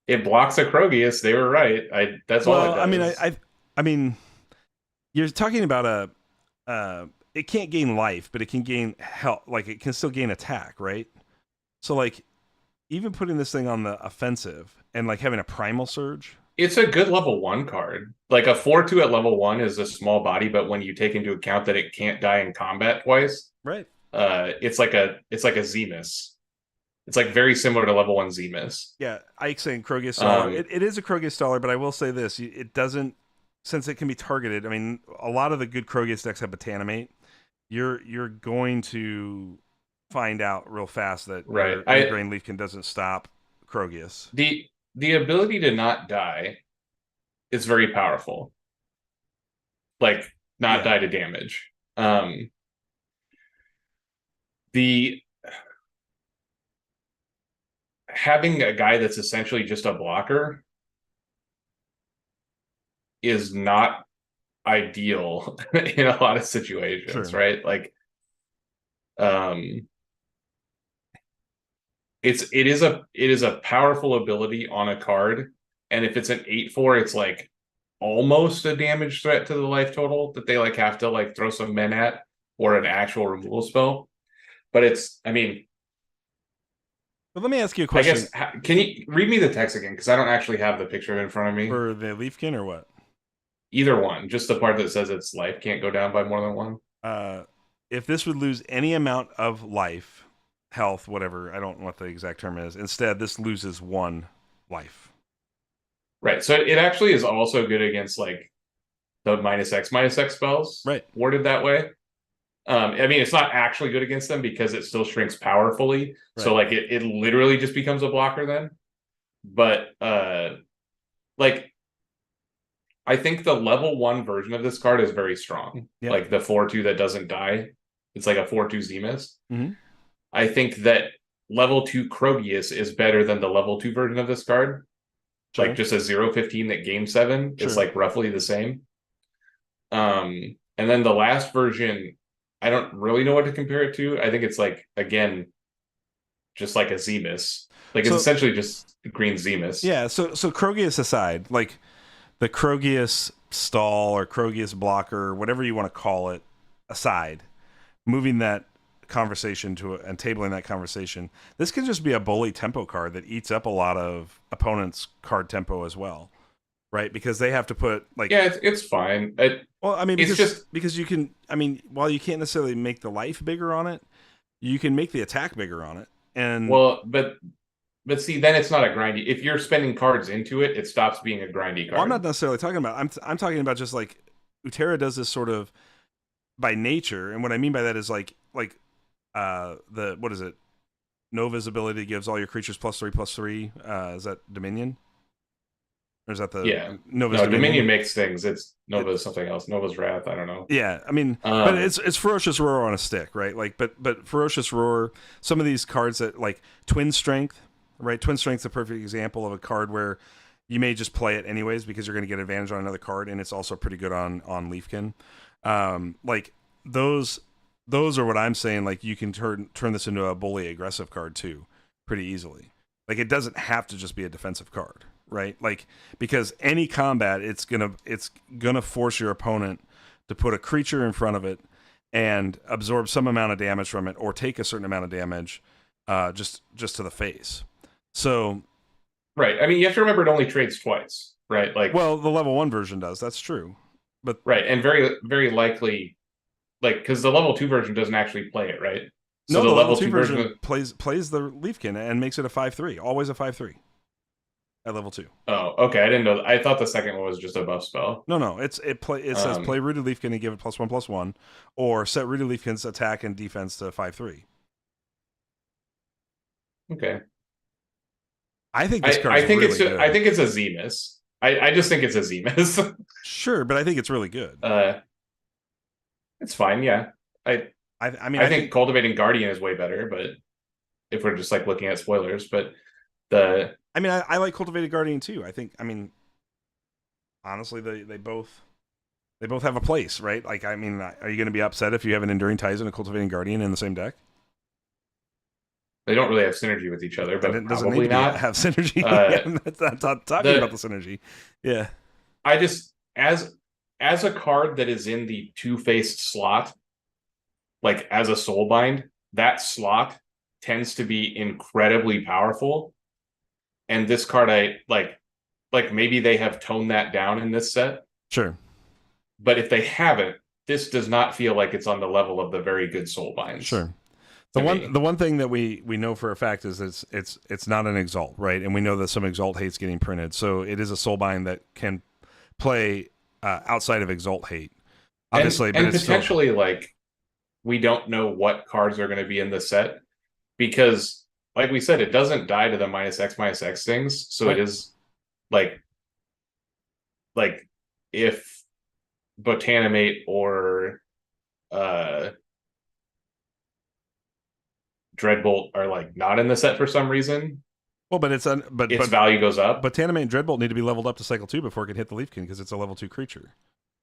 It blocks a Krogius. They were right. That's all it does. I mean, you're talking about it can't gain life, but it can gain health. Like it can still gain attack, right? So like, even putting this thing on the offensive and like having a primal surge. It's a good level 1 card. Like a 4/2 at level 1 is a small body, but when you take into account that it can't die in combat twice, right? It's like a Zemus. It's like very similar to level 1 Zemus. Yeah, Ike's saying Krogius Staller. It is a Krogius Staller, but I will say this: it doesn't, since it can be targeted. I mean, a lot of the good Krogius decks have Botanimate. You're going to find out real fast that right. Ingrained Leafkin doesn't stop Krogius. The ability to not die is very powerful. Like not die to damage. The having a guy that's essentially just a blocker is not ideal in a lot of situations, sure. Right? Like, it is a powerful ability on a card, and if it's an 8/4, it's like almost a damage threat to the life total that they like have to like throw some men at, or an actual removal spell. But it's, I mean. But let me ask you a question. I guess, can you read me the text again? Because I don't actually have the picture in front of me. For the Leafkin or what? Either one. Just the part that says its life can't go down by more than 1. If this would lose any amount of life, health, whatever, I don't know what the exact term is. Instead, this loses 1 life. Right. So it actually is also good against like the -X spells. Right. Worded that way. I mean, it's not actually good against them because it still shrinks powerfully. Right. So like it literally just becomes a blocker then. But like I think the level 1 version of this card is very strong. Yep. Like the 4/2 that doesn't die. It's like a 4/2 Zemus. Mm-hmm. I think that level 2 Krogius is better than the level 2 version of this card. Sure. Like just a 0/15 that game 7 is like roughly the same. And then the last version, I don't really know what to compare it to. I think it's like, again, just like a Zemus. Like it's essentially just green Zemus. Yeah, so Krogius aside, like the Krogius stall or Krogius blocker, whatever you want to call it, aside, moving that conversation and tabling that conversation, this can just be a bully tempo card that eats up a lot of opponents' card tempo as well, right? Because they have to put like it's fine. Well, I mean, because you can, I mean, while you can't necessarily make the life bigger on it, you can make the attack bigger on it. And Well, but see, then it's not a grindy. If you're spending cards into it, it stops being a grindy well, I'm not card. necessarily talking about. I'm talking about just like Utera does this sort of by nature, and what I mean by that is the what is it? Nova's ability gives all your creatures +3/+3. Is that Dominion? Or is that the Yeah. Nova's No, Dominion? Dominion makes things. It's It, Nova's something else. Nova's Wrath. I don't know. yeah, I mean, but Um, it's Ferocious Roar on a stick, right? Like, but Ferocious Roar, some of these cards that like Twin Strength, right? Twin Strength's a perfect example of a card where you may just play it anyways because you're going to get advantage on another card, and it's also pretty good on Leafkin. Like those those are what I'm saying. Like you can turn this into a bully aggressive card too, pretty easily. Like it doesn't have to just be a defensive card, right? Like because any combat, it's gonna force your opponent to put a creature in front of it and absorb some amount of damage from it, or take a certain amount of damage, just to the face. So, right. I mean, you have to remember it only trades twice, right? Like, well, the level 1 version does. That's true, but right, and very very likely, like, because the level two version doesn't actually play it, right? So no, the the level level 2 two version, version plays the Leafkin and makes it a 5/3, always a 5/3 at level 2. oh, okay, I didn't know. I thought the second one was just a buff spell. No, it says play Um, Rooted Leafkin and give it +1/+1, or set Rooted Leafkin's attack and defense to 5/3. okay. I think this I card's think it's really just, I good. think it's a Zemus. I just think it's a Zemus. Sure, but I think it's really good. uh, it's fine, yeah. I I mean, I I think think. Cultivating Guardian is way better, but if we're just like looking at spoilers, but the I mean, I like Cultivated Guardian too. I think. I mean, honestly, they both have a place, right? Like, I mean, are you going to be upset if you have an Enduring Ties and a Cultivating Guardian in the same deck? they don't really have synergy with each other, Then but it doesn't need probably to be not. have synergy. Uh, That's not talking about the the synergy. Yeah, I just as a card that is in the two-faced slot, like as a soulbind, that slot tends to be incredibly powerful. And this card, I like maybe they have toned that down in this set, sure, but if they haven't, this does not feel like it's on the level of the very good soulbinds sure. The to one me. the one thing that we know for a fact is it's not an Exalt, right? And we know that some Exalt hate's getting printed, so it is a Soulbind that can play outside of Exalt hate, obviously, but And it's still potentially like we don't know what cards are going to be in the set because like we said, it doesn't die to the -X things. So it right. is like like if Botanimate or uh Dreadbolt are like not in the set for some reason, Well, but its value goes up. but Taname and Dreadbolt need to be leveled up to cycle 2 before it can hit the Leafkin because it's a level 2 creature.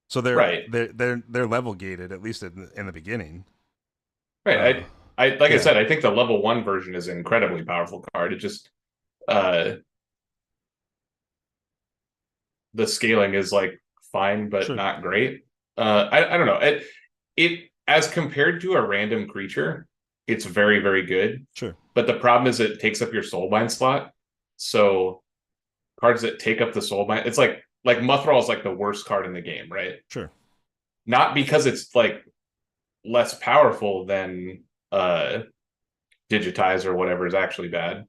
So they're Right. they're they're level gated at least in the beginning. Uh, Right. I like I yeah, said, I think the level one version is an incredibly powerful card. It just uh the scaling is like fine but sure, not great. I don't know. It as compared to a random creature, it's very, very good. sure, But the problem is it takes up your soulbind slot. So cards that take up the soulbind, it's like Muthral is like the worst card in the game, right? sure, Not because it's like less powerful than Digitize or whatever is actually bad,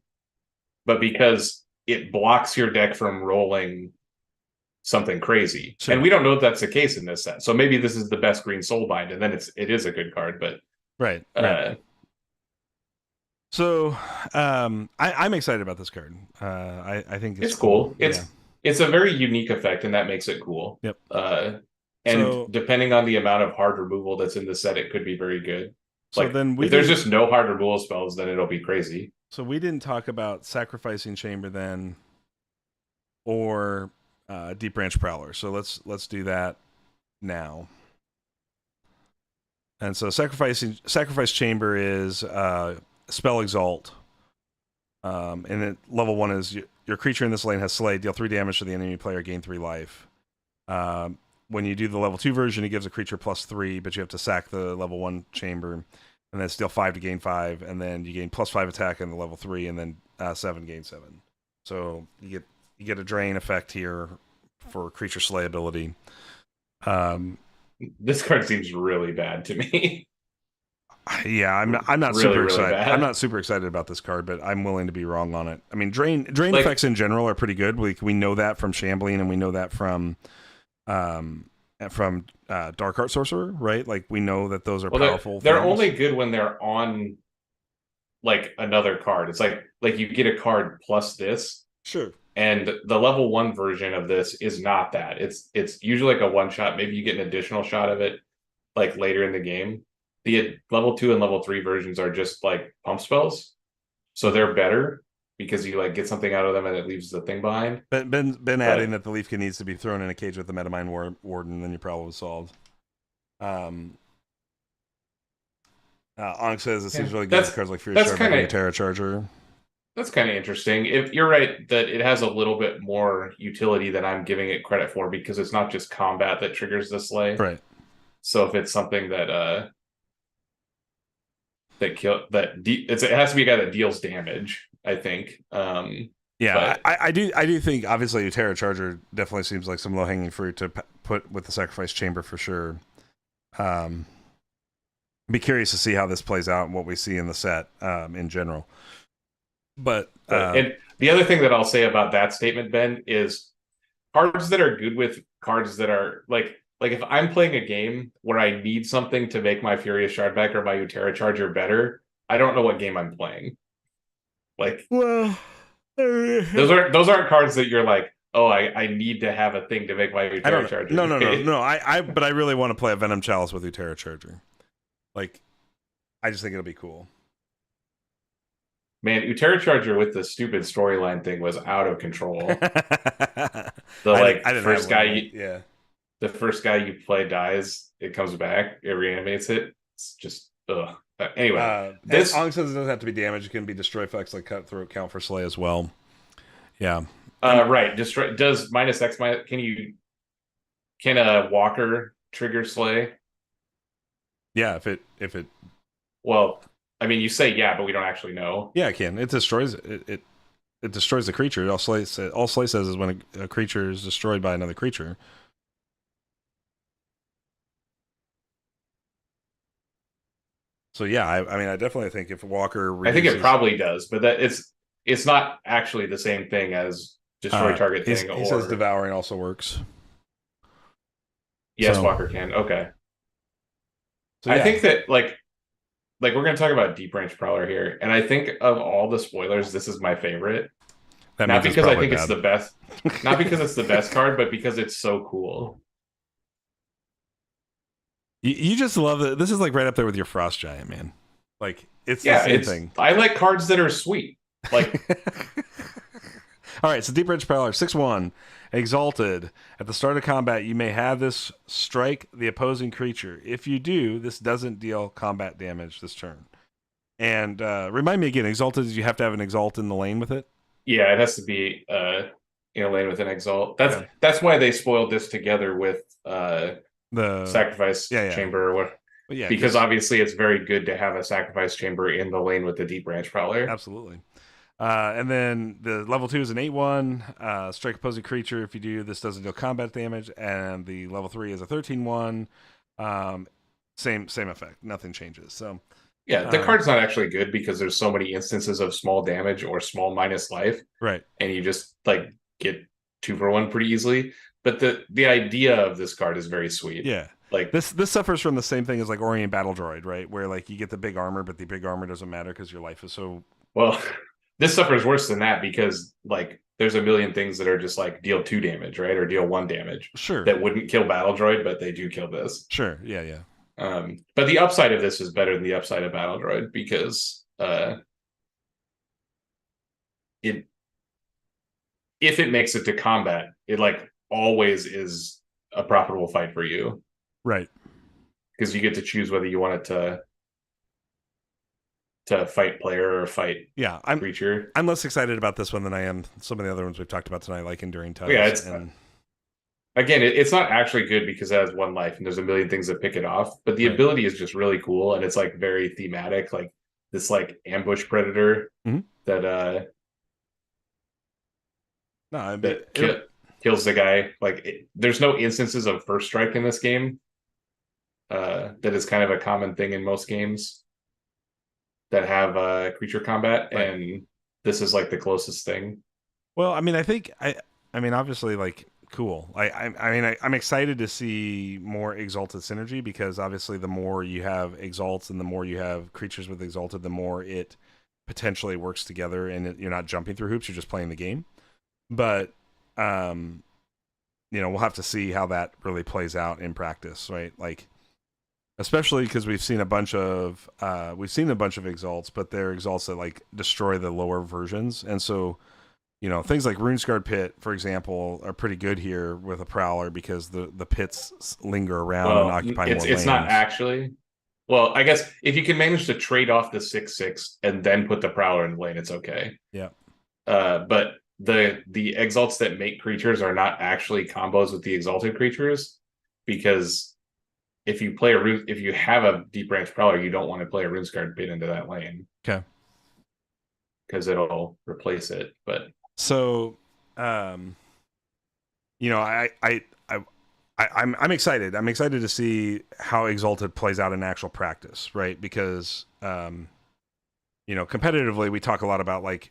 but because it blocks your deck from rolling something crazy. And sure. we don't know if that's the case in this set. So maybe this is the best green soulbind, and then it is a good card. But Right, right. uh, So, I'm excited about this card. I think it's it's cool. cool. Yeah. It's a very unique effect, and that makes it cool. Yep. And So depending on the amount of hard removal that's in the set, it could be very good. so Like then we if there's didn't. just no hard removal spells, then it'll be crazy. So we didn't talk about Sacrificing Chamber then, or Deep Branch Prowler. So let's do that now. And so Sacrifice Chamber is Spell Exalt. And then level 1 is your creature in this lane has Slay, deal 3 damage to the enemy player, gain 3 life. When you do the level 2 version, it gives a creature +3, but you have to sack the level 1 chamber, and then steal 5 to gain 5, and then you gain +5 attack in the level 3, and then 7 gain 7. So you get a drain effect here for creature slay ability. Um, This card seems really bad to me. Yeah, I'm not really, super really excited. I'm bad. not super excited about this card, but I'm willing to be wrong on it. I mean, drain Like, effects in general are pretty good. We know that from Shambling, and we know that um from Dark Art Sorcerer, right? Like we know that those are well, powerful they're things. only good when they're on like another card. It's like you get a card plus this, Sure. and the level one version of this is not that. It's usually like a one shot. Maybe you get an additional shot of it like later in the game. The level two and level three versions are just like pump spells, so they're better because you like get something out of them and it leaves the thing behind. Been adding But that the Leafkin needs to be thrown in a cage with the Metamine Warden, then your problem is solved. Onyx says it yeah, seems really good with cards like Furious that's Shardback kind and of Terra Charger. that's kind of interesting. If you're right that it has a little bit more utility than I'm giving it credit for, because it's not just combat that triggers the slay. Right. So if it's something that it has to be a guy that deals damage, I think. Yeah, But I do think obviously Terra Charger definitely seems like some low hanging fruit to put with the Sacrifice Chamber for sure. Um, be curious to see how this plays out and what we see in the set in general. But and the other thing that I'll say about that statement, Ben, is cards that are good with cards that are like if I'm playing a game where I need something to make my Furious Shardback or my Utera Charger better, I don't know what game I'm playing. Like well, those aren't cards that you're like, oh, I need to have a thing to make my I don't Utera know. Charger No, no, no, great. no. But I really want to play a Venom Chalice with Utera Charger. Like, I just think it'll be cool. Man, Utera Charger with the stupid storyline thing was out of control. I The I like didn't have first one guy yet. you, Yeah. the first guy you play dies, it comes back, it reanimates it. It's just ugh. Anyway, And this Ong says it doesn't have to be damage. It can be destroy effects like Cutthroat count for Slay as well. Yeah. right destroy does minus X minus can a Walker trigger Slay? Yeah, if it Well, I mean you say yeah, but we don't actually know. yeah, it can. It destroys it destroys the creature. All Slay says is when a creature is destroyed by another creature. So yeah, I mean I definitely think if Walker I think it reduces probably does, but that it's not actually the same thing as destroy target thing he says or devouring also works. yes, So Walker can. Okay. so I yeah, think that like we're gonna talk about Deep Range Prowler here, and I think of all the spoilers, this is my favorite. that Not means it's because I probably think it's bad. the best, not because it's the best card, but because it's so cool. You just love it. This is like right up there with your Frost Giant, man. Like it's the Yeah, same thing. I like cards that are sweet. Like All right, so Deep Range Prowler 6/1 exalted. At the start of combat, you may have this strike the opposing creature. If you do, this doesn't deal combat damage this turn. And remind me again, exalted. You have to have an exalt in the lane with it. yeah, it has to be in a lane with an exalt. That's Okay. that's why they spoiled this together with The sacrifice yeah. chamber or what, But yeah, because because obviously it's very good to have a sacrifice chamber in the lane with the Deep Branch Prowler. absolutely. And then the level 2 is an 8/1. Strike opposing creature. If you do, this doesn't deal combat damage. And the level 3 is a 13/1. Same effect. Nothing changes. So Yeah, the card's not actually good because there's so many instances of small damage or small minus life, right. and you just like get 2 for 1 pretty easily. But the idea of this card is very sweet. Yeah. Like This suffers from the same thing as like Orient Battle Droid, right? Where like you get the big armor, but the big armor doesn't matter because your life is so well, this suffers worse than that because like there's a million things that are just like deal 2 damage, right? Or deal 1 damage sure. that wouldn't kill Battle Droid, but they do kill this. Sure. Yeah. But the upside of this is better than the upside of Battle Droid because it if it makes it to combat, it like always is a profitable fight for you Right. because you get to choose whether you want it to fight player or fight Yeah. creature. I'm less excited about this one than I am some of the other ones we've talked about tonight, like Enduring Tugs. Yeah, it's and again, it's not actually good because it has 1 life and there's a million things that pick it off. But the Right. ability is just really cool and it's like very thematic, like this like ambush predator Mhm. that no, kills the guy. Like there's no instances of first strike in this game. That is kind of a common thing in most games. that have creature combat, Right. and this is like the closest thing. Well, I mean, I think I mean, obviously, like, cool. I mean, I'm excited to see more exalted synergy because obviously, the more you have exalts and the more you have creatures with exalted, the more it potentially works together, and you're not jumping through hoops; you're just playing the game. But um, we'll have to see how that really plays out in practice, right? Like, especially because we've seen a bunch of exalts, but they're exalts that like destroy the lower versions, and so things like Runescarred Pit, for example, are pretty good here with a Prowler because the pits linger around and Well, occupy more it's not lanes. actually. Well, I guess if you can manage to trade off the 6/6 and then put the Prowler in the lane, it's okay. Yeah, But the exalts that make creatures are not actually combos with the exalted creatures, because if you have a deep range Prowler, you don't want to play a Runescarred Pit into that lane okay. because it'll replace it. But So, um, you know, I'm excited. I'm excited to see how Exalted plays out in actual practice, right? Because competitively, we talk a lot about like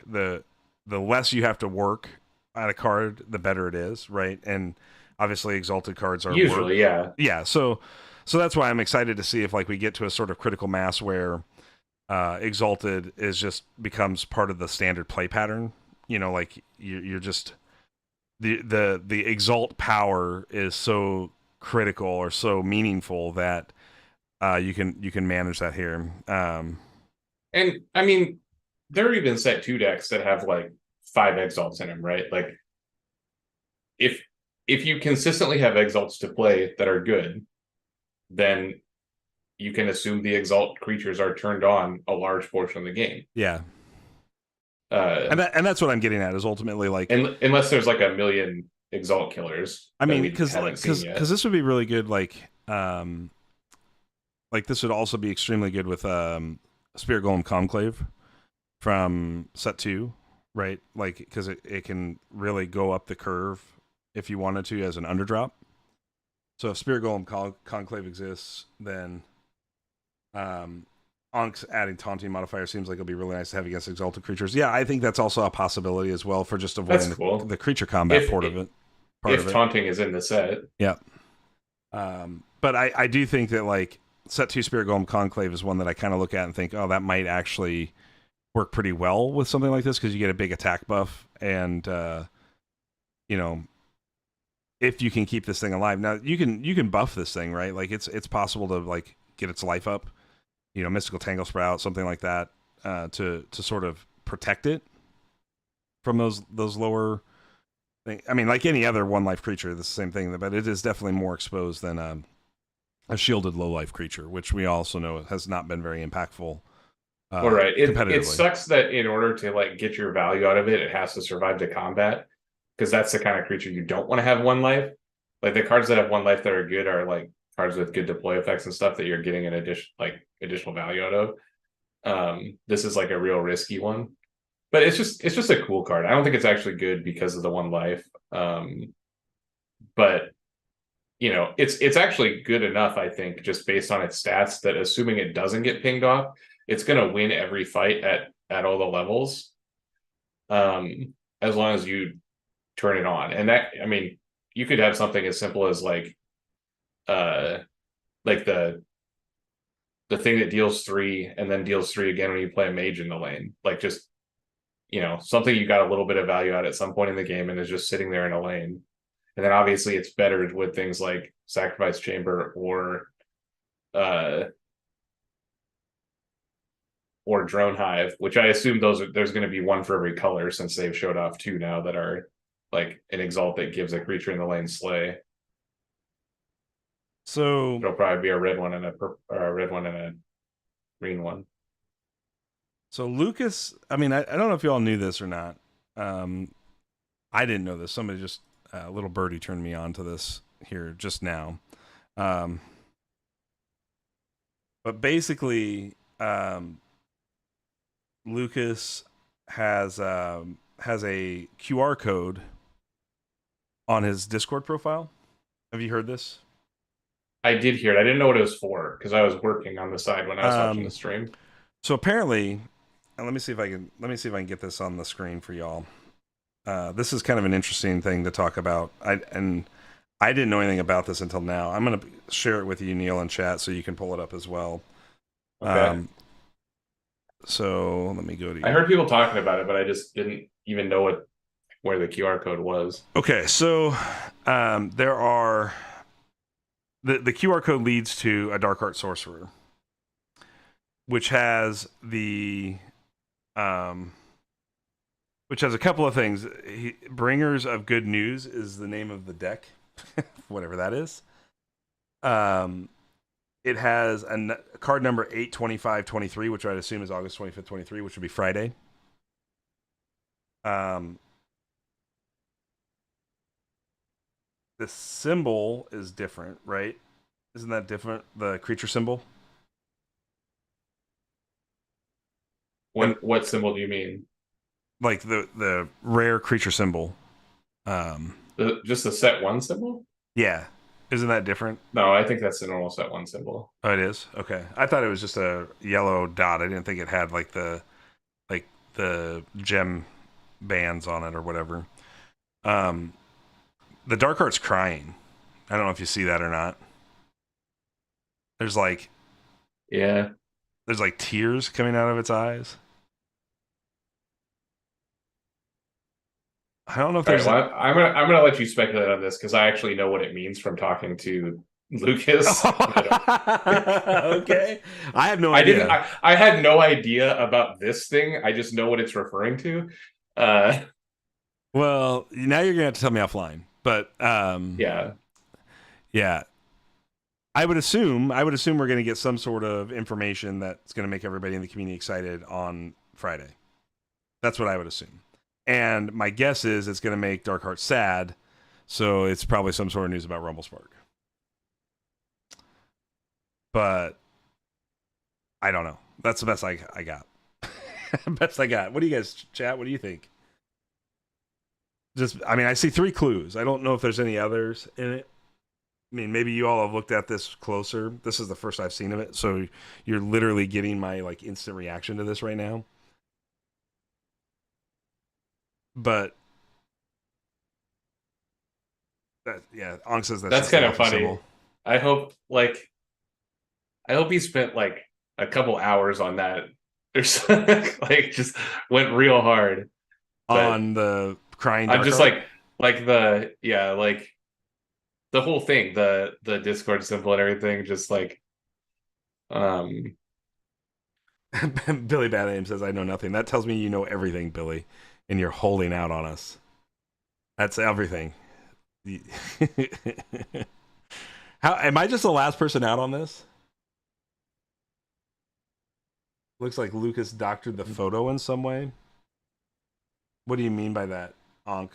the the less you have to work at a card, the better it is, right? And obviously, Exalted cards are work. usually, yeah. Yeah, so that's why I'm excited to see if like we get to a sort of critical mass where Exalted is just becomes part of the standard play pattern. Like you're just the exalt power is so critical or so meaningful that you can manage that here. And I mean, there are even set two decks that have like five exalts in them, right? Like if if you consistently have exalts to play that are good, then you can assume the exalt creatures are turned on a large portion of the game. Yeah, Uh, and that's what I'm getting at is ultimately like and unless there's like a million exalt killers I that mean we because haven't like seen because yet. this would be really good like this would also be extremely good with Spirit Golem Conclave from set 2, right? Like because it can really go up the curve if you wanted to as an underdrop. So if Spirit Golem Conclave exists, then Onk's adding taunting modifier seems like it'll be really nice to have against exalted creatures. Yeah, I think that's also a possibility as well for just avoiding That's the cool. creature combat If part of it. Part of if it. taunting is in the set, Yeah. But I do think that like set 2 Spirit Golem Conclave is one that I kind of look at and think, oh, that might actually work pretty well with something like this because you get a big attack buff and you know if you can keep this thing alive. Now you can buff this thing, right? Like it's possible to like get its life up, Mystical Tangle Sprout, something like that, to sort of protect it from those lower things. I mean, like any other one life creature, the same thing, but it is definitely more exposed than a shielded low life creature, which we also know has not been very impactful all right. It competitively. sucks that in order to like get your value out of it, it has to survive the combat, because that's the kind of creature you don't want to have one life. Like the cards that have one life that are good are like cards with good deploy effects and stuff that you're getting an additional value out of. This is like a real risky one, but it's just a cool card. I don't think it's actually good because of the one life. But it's actually good enough, I think, just based on its stats, that assuming it doesn't get pinged off, it's going to win every fight at all the levels, as long as you turn it on. And that, I mean, you could have something as simple as uh like the thing that deals 3 and then deals 3 again when you play a mage in the lane, like just something you got a little bit of value at some point in the game and is just sitting there in a lane. And then obviously it's better with things like Sacrifice Chamber uh or Drone Hive, which I assume there's going to be one for every color, since they've showed off two now that are like an exalt that gives a creature in the lane slay. So It'll probably be a red one and a red one and a green one. so Lucas, I mean, I don't know if y'all knew this or not. Um, I didn't know this. Somebody just little birdie turned me on to this here just now. Um, but basically, Lucas has a QR code on his Discord profile. Have you heard this? I did hear it. I didn't know what it was for because I was working on the side when I was watching the Um, stream. So apparently, and let me see if I can get this on the screen for y'all. This is kind of an interesting thing to talk about. I didn't know anything about this until now. I'm going to share it with you, Neil, in chat, so you can pull it up as well. Okay. So let me go to I your. heard people talking about it, but I just didn't even know where the QR code was. Okay, so there are the QR code leads to a dark art sorcerer, which has the which has a couple of things. Bringers of Good News is the name of the deck, whatever that is. It has a card number 82523, which I'd assume is August 25th, 23, which would be Friday. The symbol is different, right? Isn't that different? The creature symbol? And What symbol do you mean? like the rare creature symbol. Um, Just the set one symbol? yeah. Isn't that different? No, I think that's the normal set one symbol. Oh, it is? Okay. I thought it was just a yellow dot. I didn't think it had like the gem bands on it or whatever. Um, the dark art's crying. I don't know if you see that or not. There's like Yeah. there's like tears coming out of its eyes. I don't know if All right. there's Well, I'm gonna let you speculate on this because I actually know what it means from talking to Lucas. okay. I have no I didn't. idea. I had no idea about this thing. I just know what it's referring to. Uh, Well, now you're gonna have to tell me offline. But yeah. yeah. I would assume we're gonna get some sort of information that's gonna make everybody in the community excited on Friday. That's what I would assume. And my guess is it's gonna make Darkheart sad, so it's probably some sort of news about Rumblespark. But I don't know. That's the best I got. Best I got. What do you guys chat? What do you think? Just, I mean, I see 3 clues. I don't know if there's any others in it. I mean, maybe you all have looked at this closer. This is the first I've seen of it, so you're literally getting my like instant reaction to this right now. But yeah, Ong says that's That's just the kind of alpha funny. symbol. I hope I hope he spent like a couple hours on that or something. Like just went real hard. But On the crying I'm dark just art. like like the whole thing, the Discord symbol and everything, just like um Billy Bad Aim says, "I know nothing." That tells me you know everything, Billy, and you're holding out on us. That's everything. How am I just the last person out on this? Looks like Lucas doctored the photo in some way. What do you mean by that, Onk?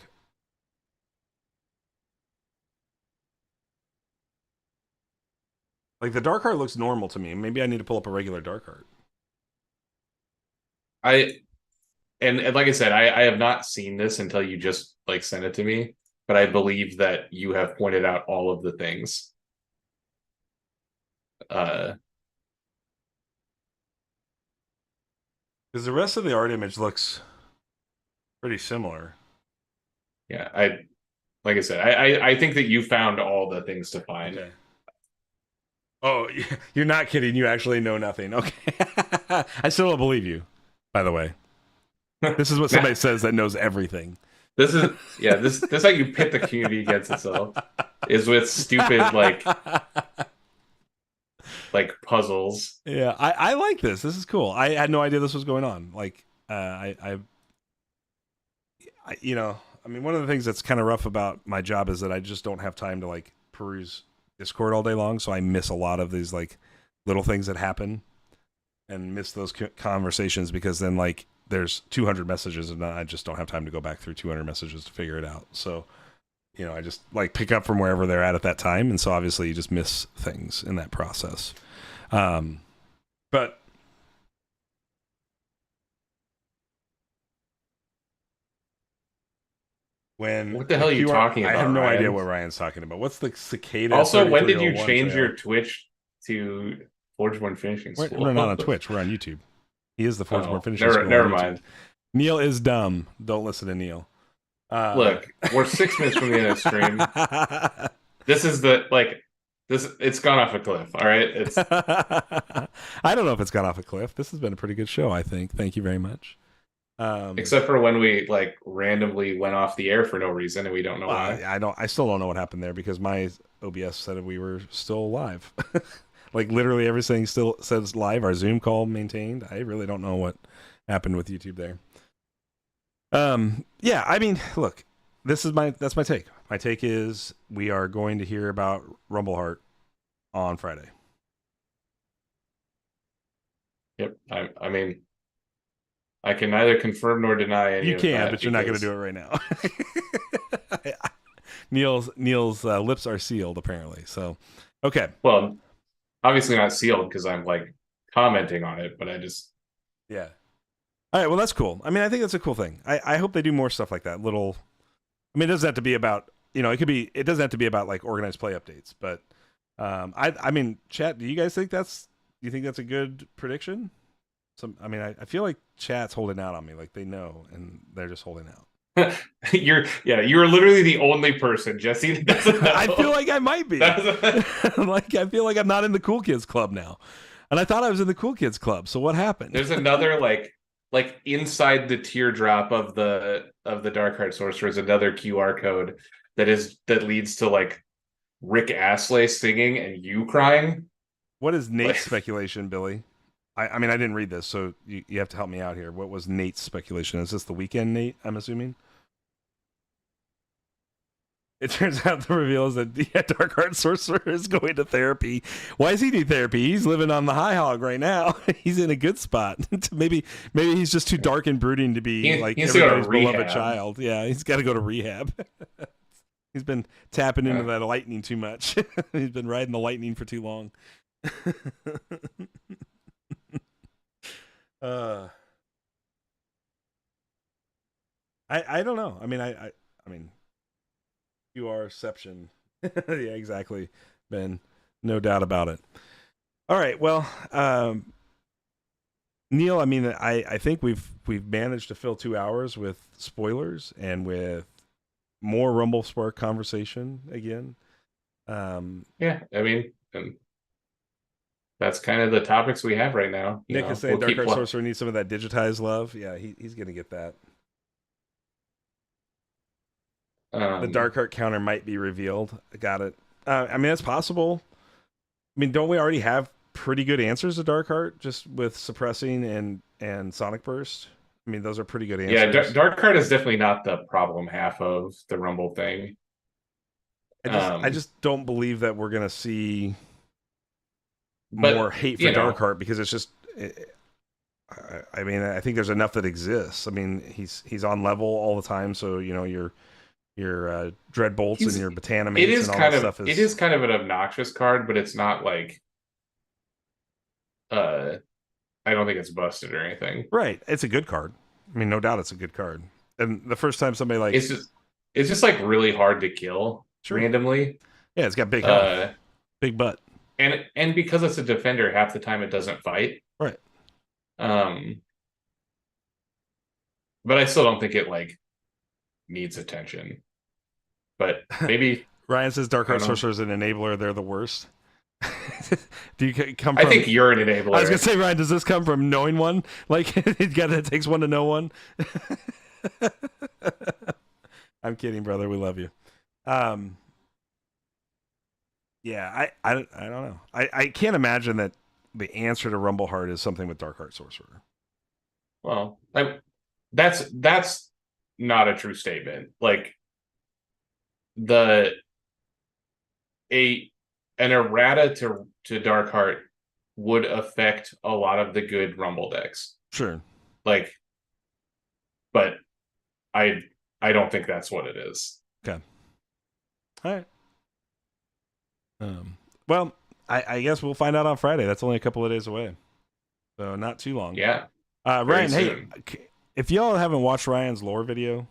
Like the dark art looks normal to me. Maybe I need to pull up a regular dark art. I and like I said, I have not seen this until you just like sent it to me, but I believe that you have pointed out all of the things. Uh Because the rest of the art image looks pretty similar. yeah, I like I said, I think that you found all the things to find. Okay. Oh, you're not kidding. You actually know nothing. Okay. I still don't believe you, by the way. This is what somebody says that knows everything. This is this how you pit the community against itself is with stupid like puzzles. Yeah, I like this. This is cool. I had no idea this was going on. Like, you know, I mean, one of the things that's kind of rough about my job is that I just don't have time to like peruse Discord all day long, so I miss a lot of these like little things that happen and miss those conversations because then like there's 200 messages and I just don't have time to go back through 200 messages to figure it out. So, you know, I just like pick up from wherever they're at that time, and so obviously you just miss things in that process. But when What the the hell are you QR, talking I about, have no idea Ryan? what Ryan's talking about. What's the cicada? Also, when did you 3301 change trail? your Twitch to Forge One Finishing We're not School? on Twitch. We're on YouTube. He is the Forgeborn Oh, Finishing never School on never YouTube. mind. Neil is dumb. Don't listen to Neil. Look, we're 6 minutes from the end of the stream. This is the like this. It's gone off a cliff. All right. It's I don't know if it's gone off a cliff. This has been a pretty good show, I think. Thank you very much. except for when we like randomly went off the air for no reason and we don't know Well, why. I still don't know what happened there because my OBS said we were still live. Like literally everything still says live. Our Zoom call maintained. I really don't know what happened with YouTube there. Yeah, I mean, look, that's my take. My take is we are going to hear about Rumbleheart on Friday. Yep. I mean, I can neither confirm nor deny any You of can, that but you're not going to do it right now. Neil's lips are sealed apparently. So, okay. Well, obviously not sealed because I'm like commenting on it, but I just Yeah. All right. Well, that's cool. I mean, I think that's a cool thing. I hope they do more stuff like that. Little. I mean, it doesn't have to be about it could be. It doesn't have to be about like organized play updates. But I mean, chat. Do you guys think that's? Do you think that's a good prediction? I mean, I feel like chat's holding out on me. Like they know, and they're just holding out. you're literally the only person, Jesse, that doesn't know. I feel like I might be. Like I feel like I'm not in the cool kids club now, and I thought I was in the cool kids club. So what happened? There's another like inside the teardrop of the Darkheart Sorcerer is another QR code that leads to like Rick Astley singing and you crying. What is Nate's speculation, Billy? I mean, I didn't read this, so you have to help me out here. What was Nate's speculation? Is this the weekend, Nate? I'm assuming. It turns out the reveal is that Darkheart Sorcerer is going to therapy. Why does he need therapy? He's living on the high hog right now. He's in a good spot. maybe he's just too dark and brooding to be like everybody's beloved child. Yeah, he's got to go to rehab. He's been tapping into that lightning too much. He's been riding the lightning for too long. I don't know. I mean, I mean, QRception. Yeah, exactly, Ben. No doubt about it. All right. Well, Neil, I mean, I think we've managed to fill 2 hours with spoilers and with more Rumble Spark conversation again. Yeah, I mean, that's kind of the topics we have right now. Nick is saying Darkheart Sorcerer needs some of that digitized love. Yeah, he's going to get that. The Darkheart counter might be revealed. Got it. I mean, that's possible. I mean, don't we already have pretty good answers to Darkheart just with suppressing and Sonic Burst? I mean, those are pretty good answers. Yeah, Darkheart is definitely not the problem half of the Rumble thing. I just don't believe that we're gonna see more hate for Darkheart because it's just. I mean, I think there's enough that exists. I mean, he's on level all the time, so your Dreadbolts and your Botanamates and all that stuff is. It is kind of an obnoxious card, but it's not like. I don't think it's busted or anything. Right, it's a good card. I mean, no doubt, it's a good card. And the first time somebody like it's just like really hard to kill randomly. Yeah, it's got big health, big butt, and because it's a defender, half the time it doesn't fight. Right. But I still don't think it like needs attention. But maybe Ryan says Darkheart Sorcerer is an enabler. They're the worst. Do you come from? I think you're an enabler. I was gonna say, Ryan, does this come from knowing one? Like it takes one to know one. I'm kidding, brother. We love you. Yeah, I don't know. I can't imagine that the answer to Rumbleheart is something with Darkheart Sorcerer. Well, that's not a true statement. Like an errata to Darkheart would affect a lot of the good Rumble decks. Sure. Like, but I don't think that's what it is. Okay. All right. Well, I guess we'll find out on Friday. That's only a couple of days away, so not too long. Yeah. Ryan, hey, if y'all haven't watched Ryan's lore video,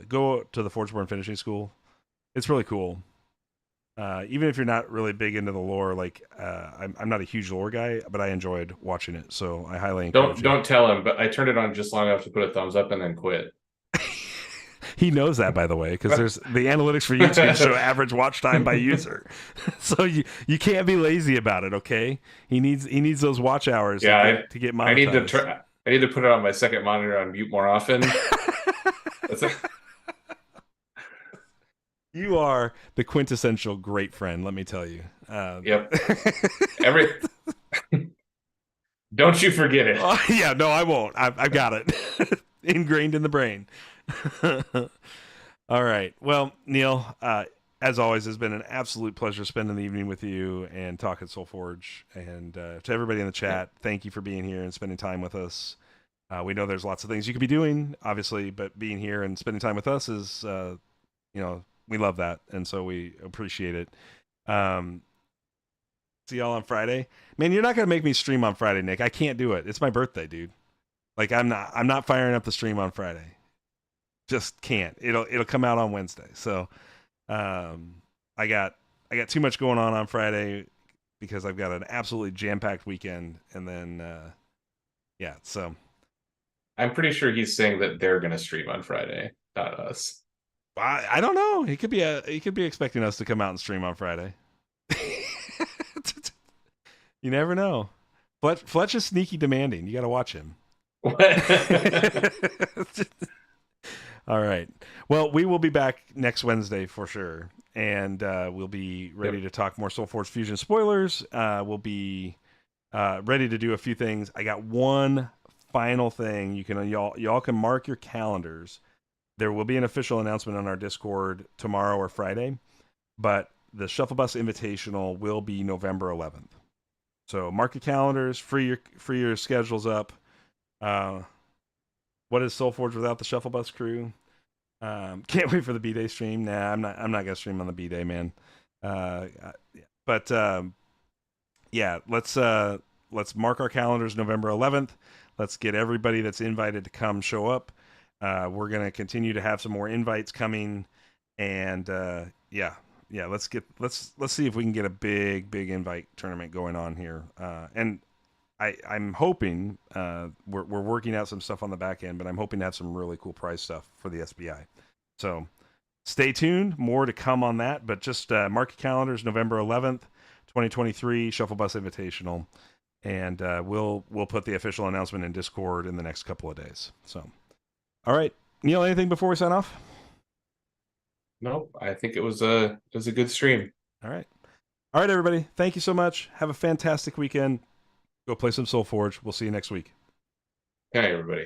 go to the Forgeborn Finishing School. It's really cool. Even if you're not really big into the lore, like I'm not a huge lore guy, but I enjoyed watching it, so I highly encourage you. Don't tell him, but I turned it on just long enough to put a thumbs up and then quit. He knows that, by the way, because there's the analytics for YouTube show average watch time by user. So you can't be lazy about it. Okay, he needs those watch hours Yeah, to get I need to monetized. I need to put it on my second monitor on mute more often. That's a, You are the quintessential great friend. Let me tell you. yep. Every don't you forget it. Oh, yeah, no, I won't. I've got it ingrained in the brain. All right. Well, Neil, as always, it's been an absolute pleasure spending the evening with you and talking Solforge. And to everybody in the chat, thank you for being here and spending time with us. We know there's lots of things you could be doing, obviously, but being here and spending time with us is, we love that, and so we appreciate it. See y'all on Friday. Man, you're not gonna make me stream on Friday, Nick. I can't do it. It's my birthday, dude. Like I'm not firing up the stream on Friday. Just can't. It'll come out on Wednesday. So um I got too much going on Friday because I've got an absolutely jam-packed weekend, and then yeah, so I'm pretty sure he's saying that they're gonna stream on Friday, not us. I don't know. He could be expecting us to come out and stream on Friday. You never know. Fletch is sneaky demanding. You got to watch him. All right. Well, we will be back next Wednesday for sure, and we'll be ready to talk more Soulforge Fusion spoilers. We'll be ready to do a few things. I got one final thing. Y'all can mark your calendars. There will be an official announcement on our Discord tomorrow or Friday, but the Shuffle Bus Invitational will be November 11th. So mark your calendars, free your schedules up. What is Soulforge without the Shuffle Bus crew? Can't wait for the B-Day stream. Nah, I'm not gonna stream on the B-Day, man. But yeah, let's mark our calendars November 11th. Let's get everybody that's invited to come show up. We're gonna continue to have some more invites coming, and yeah, let's see if we can get a big invite tournament going on here. And I'm hoping we're working out some stuff on the back end, but I'm hoping to have some really cool prize stuff for the SBI. So stay tuned, more to come on that. But just mark your calendars, November 11th, 2023, Shuffle Bus Invitational, and we'll put the official announcement in Discord in the next couple of days. So, all right, Neil, anything before we sign off? Nope, I think it was a good stream. All right, everybody. Thank you so much. Have a fantastic weekend. Go play some Soulforge. We'll see you next week. Hey, everybody.